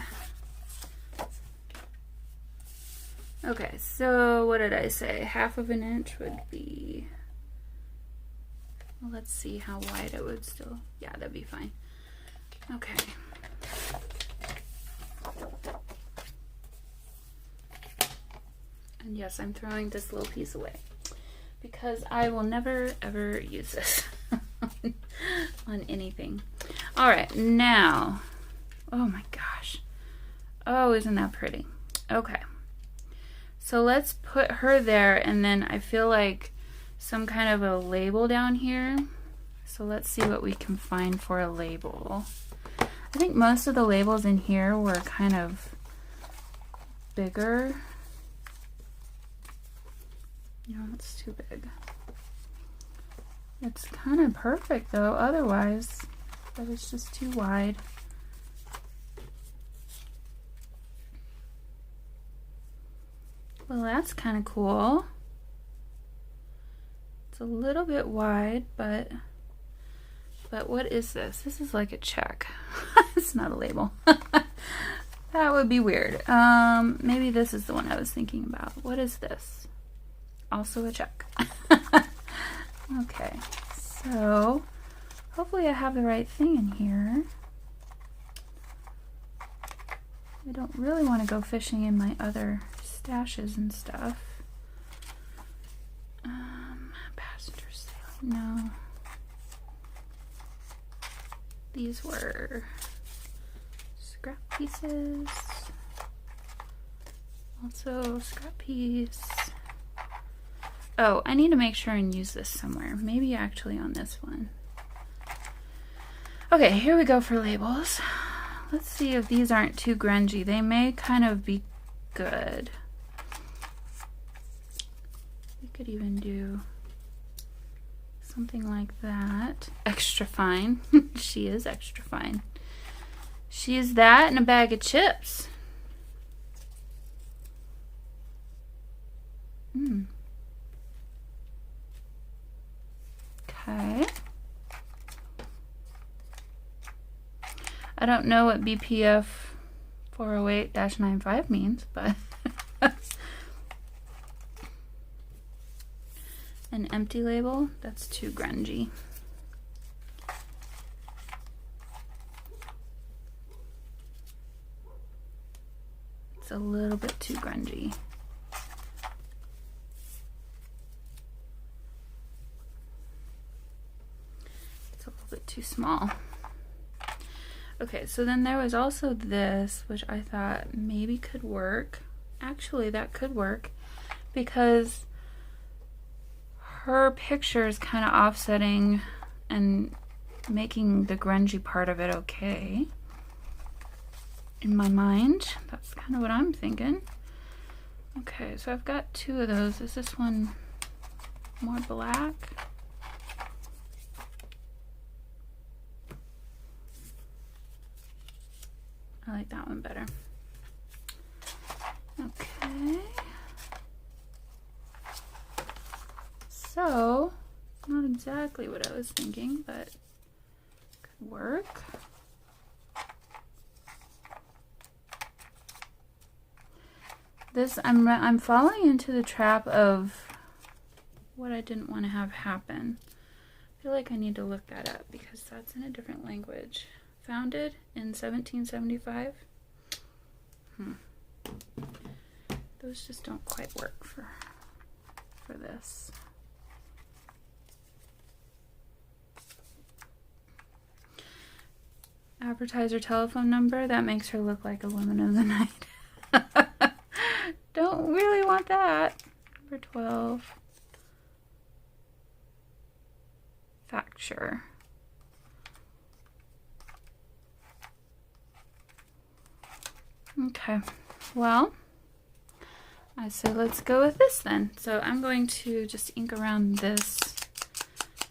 Speaker 1: okay, so what did I say? 1/2 inch would be, well, let's see how wide it would still, yeah, that'd be fine. Okay. And yes, I'm throwing this little piece away because I will never ever use this on anything. All right, now, oh my gosh. Oh, isn't that pretty? Okay. So let's put her there, and then I feel like some kind of a label down here. So let's see what we can find for a label. I think most of the labels in here were kind of bigger. No, it's too big. It's kind of perfect though, otherwise, but it's just too wide. Well, that's kind of cool. It's a little bit wide, but what is this? This is like a check. It's not a label. That would be weird. Maybe this is the one I was thinking about. What is this? Also a check. Okay, so hopefully I have the right thing in here. I don't really want to go fishing in my other stashes and stuff. Passenger sailing, no. These were scrap pieces. Also scrap piece. Oh, I need to make sure and use this somewhere. Maybe actually on this one. Okay, here we go for labels. Let's see if these aren't too grungy. They may kind of be good. We could even do something like that. Extra fine. She is extra fine. She is that and a bag of chips. Okay. I don't know what BPF 408-95 means, but an empty label, that's too grungy. It's a little bit too grungy. It's a little bit too small. Okay, so then there was also this, which I thought maybe could work. Actually, that could work because her picture is kind of offsetting and making the grungy part of it okay. In my mind, that's kind of what I'm thinking. Okay, so I've got two of those. Is this one more black? I like that one better. Okay. So, not exactly what I was thinking, but could work. This, I'm falling into the trap of what I didn't want to have happen. I feel like I need to look that up because that's in a different language. Founded in 1775. Those just don't quite work for this. Advertiser telephone number, that makes her look like a woman of the night. Don't really want that. Number 12. Facture. Okay, well, I say let's go with this then. So I'm going to just ink around this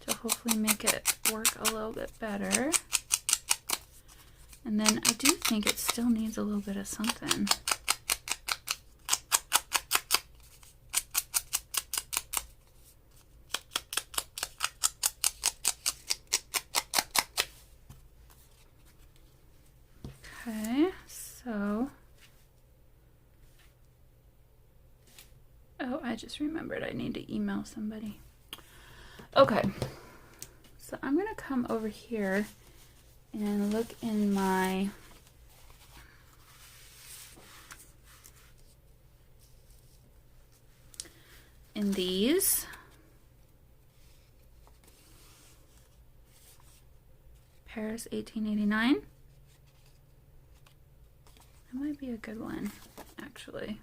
Speaker 1: to hopefully make it work a little bit better. And then I do think it still needs a little bit of something. Okay, so, oh, I just remembered I need to email somebody. Okay, so I'm gonna come over here and look in my these. Paris 1889. That might be a good one, actually.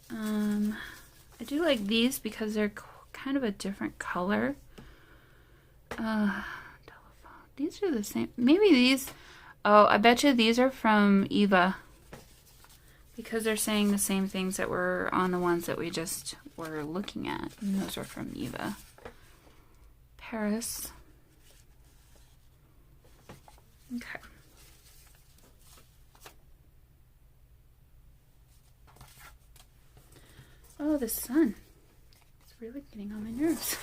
Speaker 1: I do like these because they're kind of a different color. Telephone. These are the same. Maybe these. Oh, I bet you these are from Eva. Because they're saying the same things that were on the ones that we just were looking at. And those are from Eva. Paris. Okay. Oh, the sun. It's really getting on my nerves.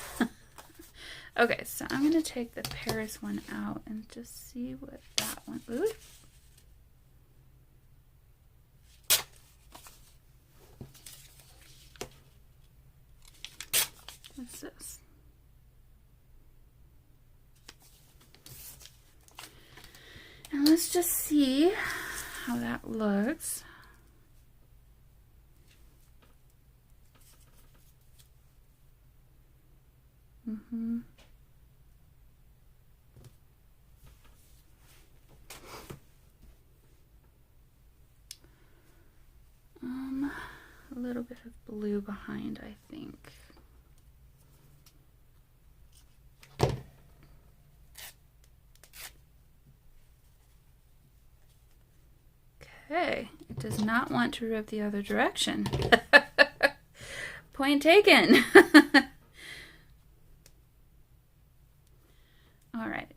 Speaker 1: Okay, so I'm going to take the Paris one out and just see what that one... Ooh. What's this? And let's just see how that looks. A little bit of blue behind, I think. Okay, it does not want to rip the other direction. Point taken. All right,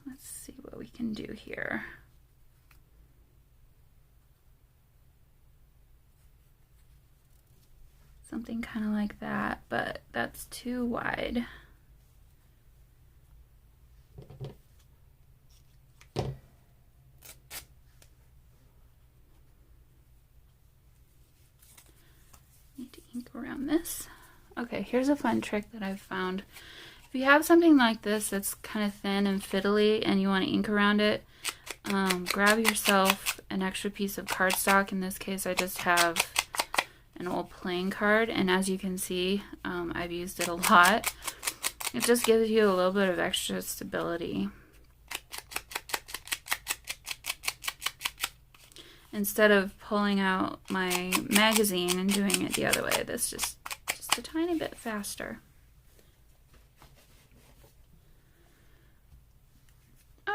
Speaker 1: let's see what we can do here. Something kind of like that, but that's too wide. Need to ink around this. Okay, here's a fun trick that I've found. If you have something like this that's kind of thin and fiddly and you want to ink around it, grab yourself an extra piece of cardstock. In this case, I just have an old playing card, and as you can see, I've used it a lot. It just gives you a little bit of extra stability. Instead of pulling out my magazine and doing it the other way, this just a tiny bit faster.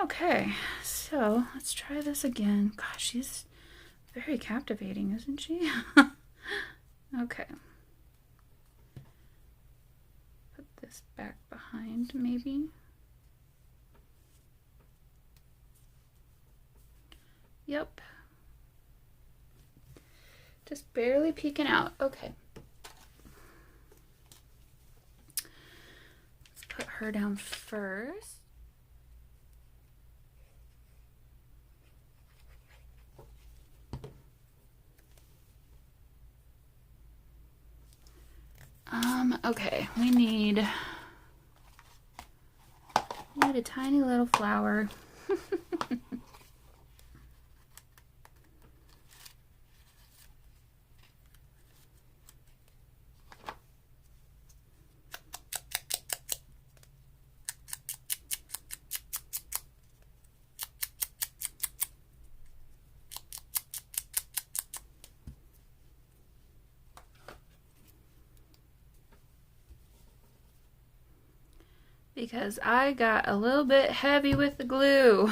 Speaker 1: Okay, so let's try this again. Gosh, she's very captivating, isn't she? Okay. Put this back behind, maybe. Yep. Just barely peeking out. Okay. Let's put her down first. Okay, we need a tiny little flower. Because I got a little bit heavy with the glue.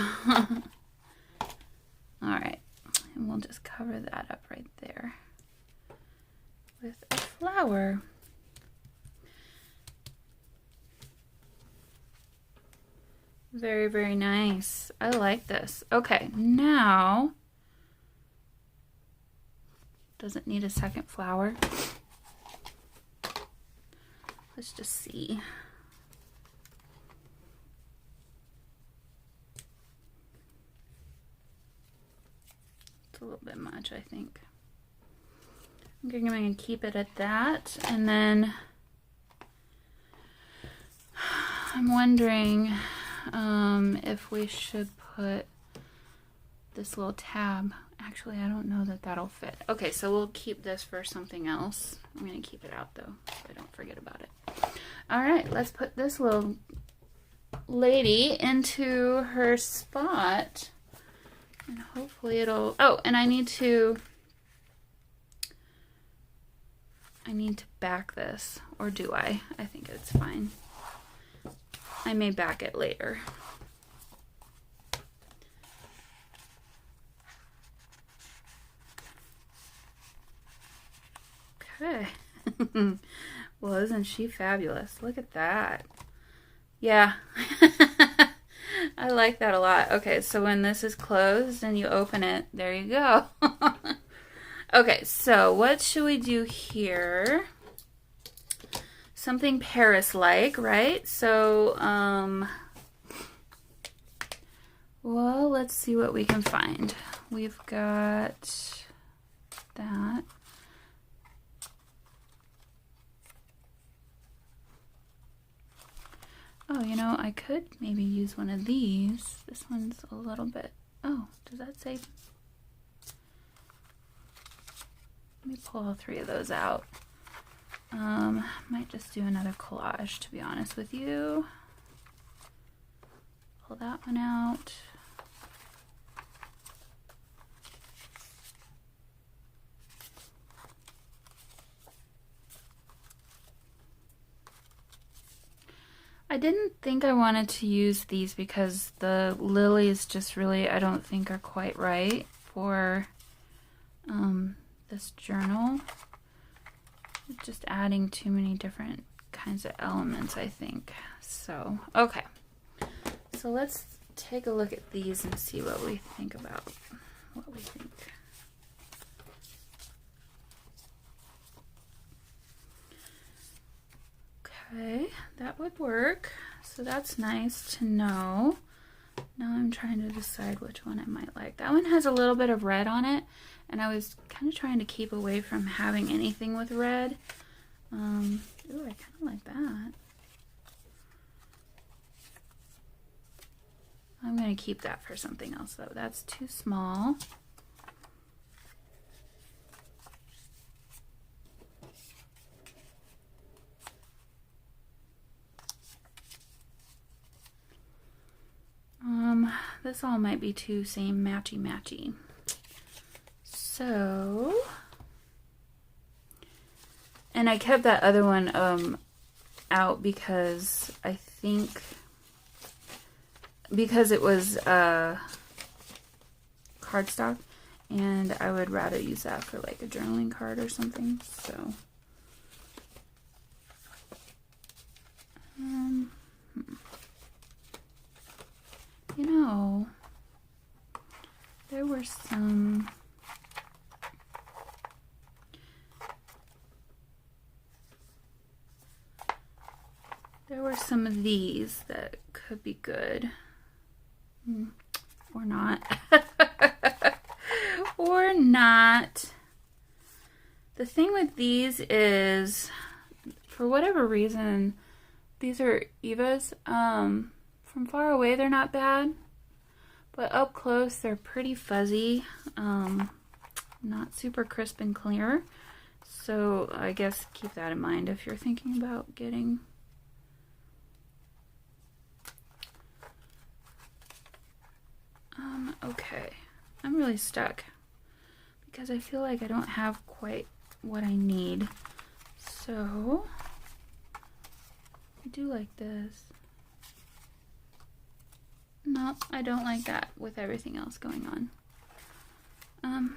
Speaker 1: Alright, and we'll just cover that up right there with a flower. Very, very nice. I like this. Okay, now, does it need a second flower? Let's just see. A little bit much, I think. I'm going to keep it at that, and then I'm wondering if we should put this little tab. Actually, I don't know that that'll fit. Okay, so we'll keep this for something else. I'm going to keep it out though, so I don't forget about it. All right, let's put this little lady into her spot. And hopefully it'll, oh, and I need to back this, or do I? I think it's fine. I may back it later. Okay. Well, isn't she fabulous? Look at that. Yeah. I like that a lot. Okay, so when this is closed and you open it, there you go. Okay, so what should we do here? something Paris-like, right? So, well, let's see what we can find. We've got that. Oh, you know, I could maybe use one of these. This one's a little bit, oh, does that say? Let me pull all three of those out. Might just do another collage, to be honest with you. Pull that one out. I didn't think I wanted to use these because the lilies just really, I don't think are quite right for this journal. Just adding too many different kinds of elements, I think. So, okay. So let's take a look at these and see what we think about what we think. Okay, that would work. So that's nice to know. Now I'm trying to decide which one I might like. That one has a little bit of red on it, and I was kind of trying to keep away from having anything with red. Ooh, I kind of like that. I'm going to keep that for something else, though. That's too small. This all might be too same matchy-matchy. So, and I kept that other one out because I think because it was cardstock, and I would rather use that for like a journaling card or something. So, you know, there were some of these that could be good. Or not. Or not. The thing with these is, for whatever reason, these are Eva's. From far away, they're not bad, but up close, they're pretty fuzzy, not super crisp and clear. So I guess keep that in mind if you're thinking about getting. Okay, I'm really stuck because I feel like I don't have quite what I need. So I do like this. No, I don't like that with everything else going on. I'm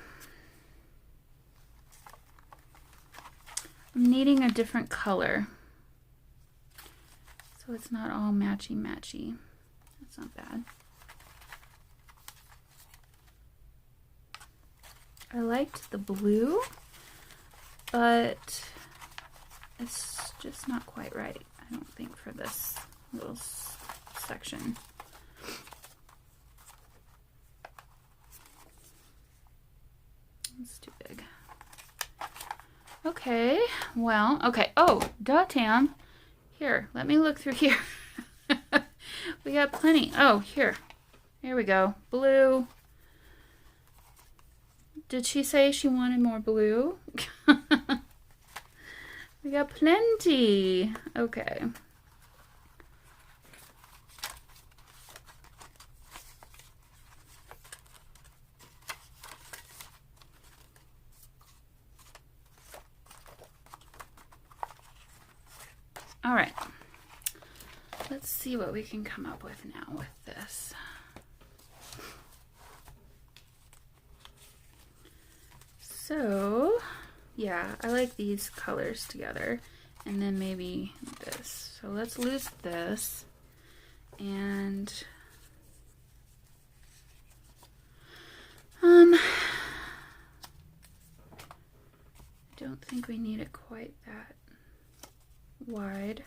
Speaker 1: needing a different color, so it's not all matchy-matchy. That's not bad. I liked the blue, but it's just not quite right, I don't think, for this little section. It's too big. Okay, well, okay. Oh, duh, Tam. Here, let me look through here. We got plenty. Oh, here. Here we go. Blue. Did she say she wanted more blue? We got plenty. Okay. All right. Let's see what we can come up with now with this. So, yeah, I like these colors together, and then maybe this. So let's lose this, and I don't think we need it quite that wide.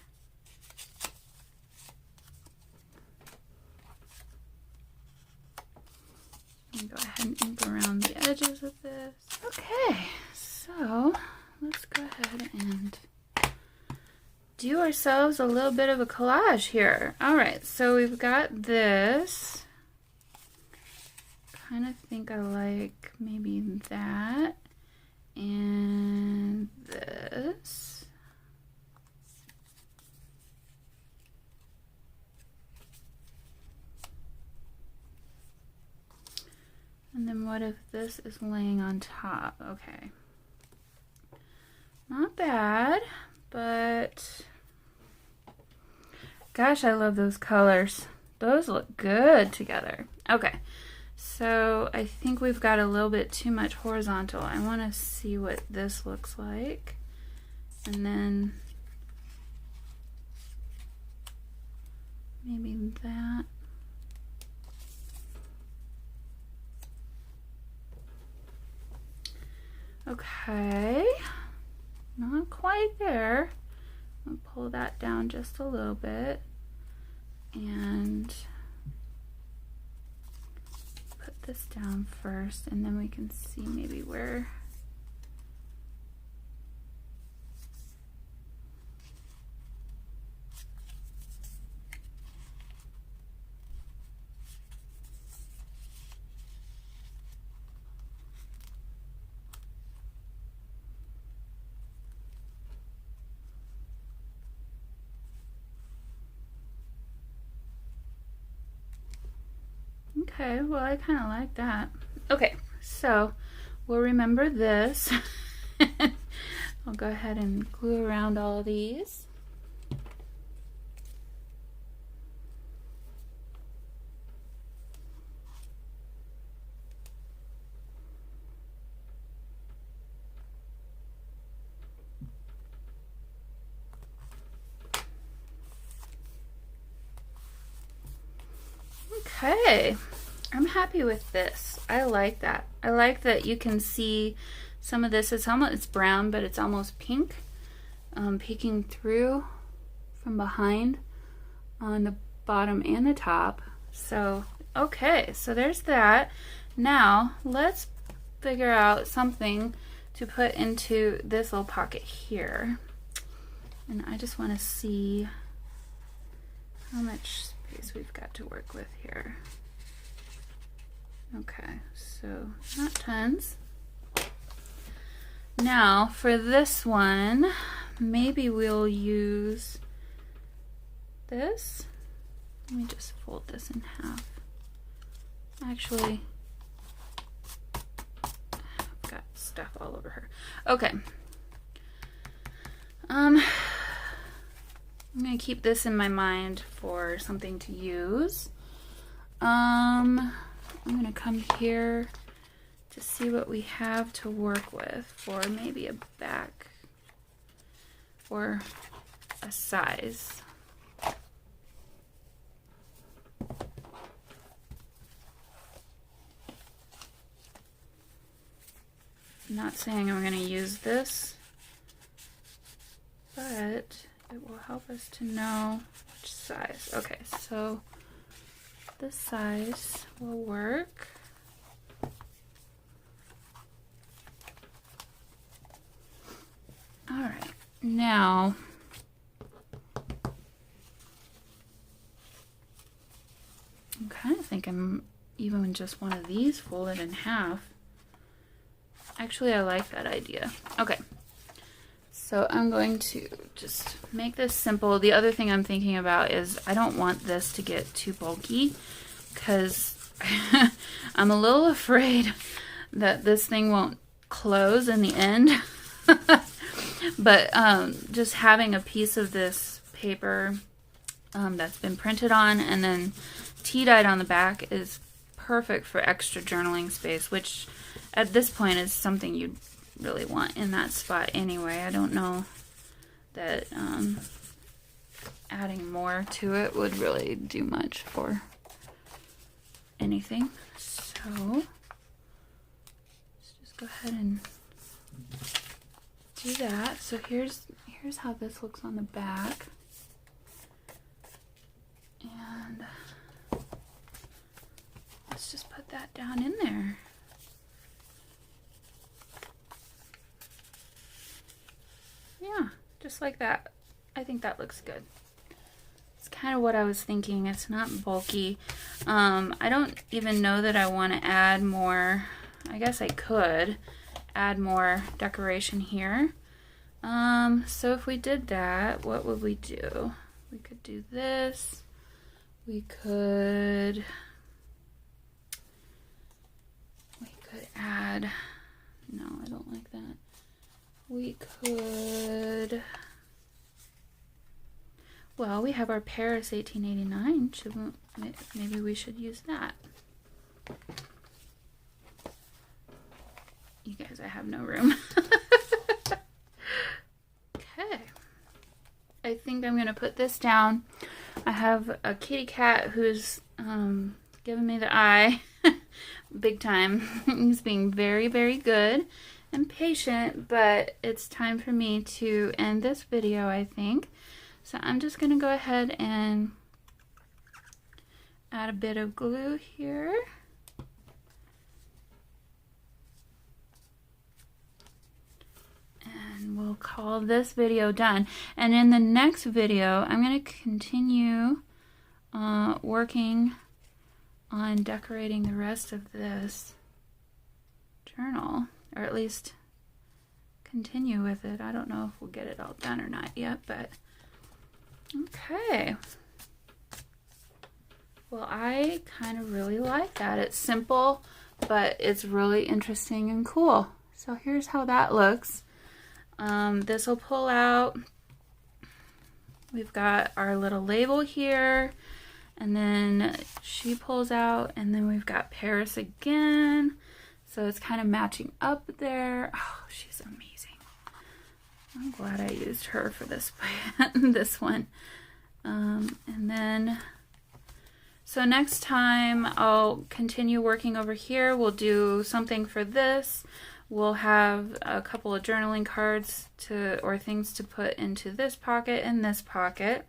Speaker 1: And go ahead and ink around the edges of this. Okay, so let's go ahead and do ourselves a little bit of a collage here. All right, so we've got this. Kind of think I like maybe that and this. And then what if this is laying on top? Okay. Not bad, but gosh, I love those colors. Those look good together. Okay, so I think we've got a little bit too much horizontal. I want to see what this looks like. And then maybe that. Okay, not quite there. I'll pull that down just a little bit and put this down first, and then we can see maybe where okay, well, I kind of like that. Okay, so we'll remember this. I'll go ahead and glue around all of these. Okay, I'm happy with this. I like that. I like that you can see some of this. It's brown, but it's almost pink, peeking through from behind on the bottom and the top. So, okay, so there's that. Now, let's figure out something to put into this little pocket here. And I just want to see how much space we've got to work with here. Okay, so not tons. Now for this one, maybe we'll use this. Let me just fold this in half. Actually, I've got stuff all over her. Okay. I'm gonna keep this in my mind for something to use. I'm gonna come here to see what we have to work with for maybe a back or a size. I'm not saying I'm gonna use this, but it will help us to know which size. Okay, so this size will work. All right, now I'm kind of thinking even just one of these folded in half. Actually, I like that idea. Okay. So I'm going to just make this simple. The other thing I'm thinking about is I don't want this to get too bulky because I'm a little afraid that this thing won't close in the end. But just having a piece of this paper that's been printed on and then tea-dyed on the back is perfect for extra journaling space, which at this point is something you'd really want in that spot anyway. I don't know that adding more to it would really do much for anything. So let's just go ahead and do that. So here's how this looks on the back. And let's just put that down in there. Yeah, just like that. I think that looks good. It's kind of what I was thinking. It's not bulky. I don't even know that I want to add more. I guess I could add more decoration here. So if we did that, what would we do? We could do this. We could add, no, I don't like that. We could, well, we have our Paris 1889. Maybe we should use that. You guys, I have no room. Okay. I think I'm going to put this down. I have a kitty cat who's giving me the eye big time. He's being very, very good and patient, but it's time for me to end this video, I think. So I'm just going to go ahead and add a bit of glue here. And we'll call this video done. And in the next video, I'm going to continue working on decorating the rest of this journal, or at least continue with it. I don't know if we'll get it all done or not yet, but okay. Well, I kind of really like that. It's simple, but it's really interesting and cool. So here's how that looks. This will pull out. We've got our little label here, and then she pulls out, and then we've got Paris again. So it's kind of matching up there. Oh, she's amazing. I'm glad I used her for this this one. And then, so next time I'll continue working over here. We'll do something for this. We'll have a couple of journaling cards or things to put into this pocket and this pocket.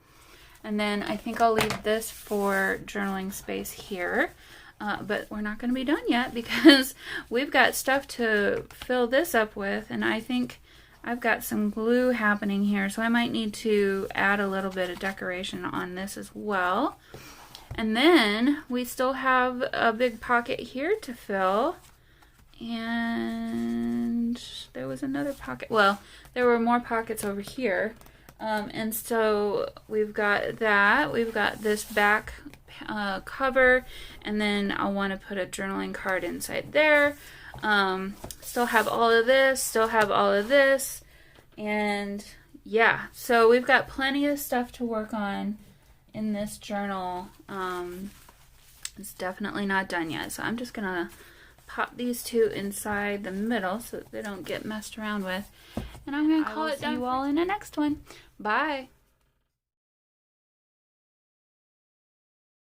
Speaker 1: And then I think I'll leave this for journaling space here. But we're not going to be done yet because we've got stuff to fill this up with. And I think I've got some glue happening here. So I might need to add a little bit of decoration on this as well. And then we still have a big pocket here to fill. And there was another pocket. Well, there were more pockets over here. And so we've got that. We've got this back cover. And then I want to put a journaling card inside there. Still have all of this. Still have all of this. And yeah, so we've got plenty of stuff to work on in this journal. It's definitely not done yet. So I'm just going to pop these two inside the middle so that they don't get messed around with. And I'm going to call it done. See you all in the next one. Bye.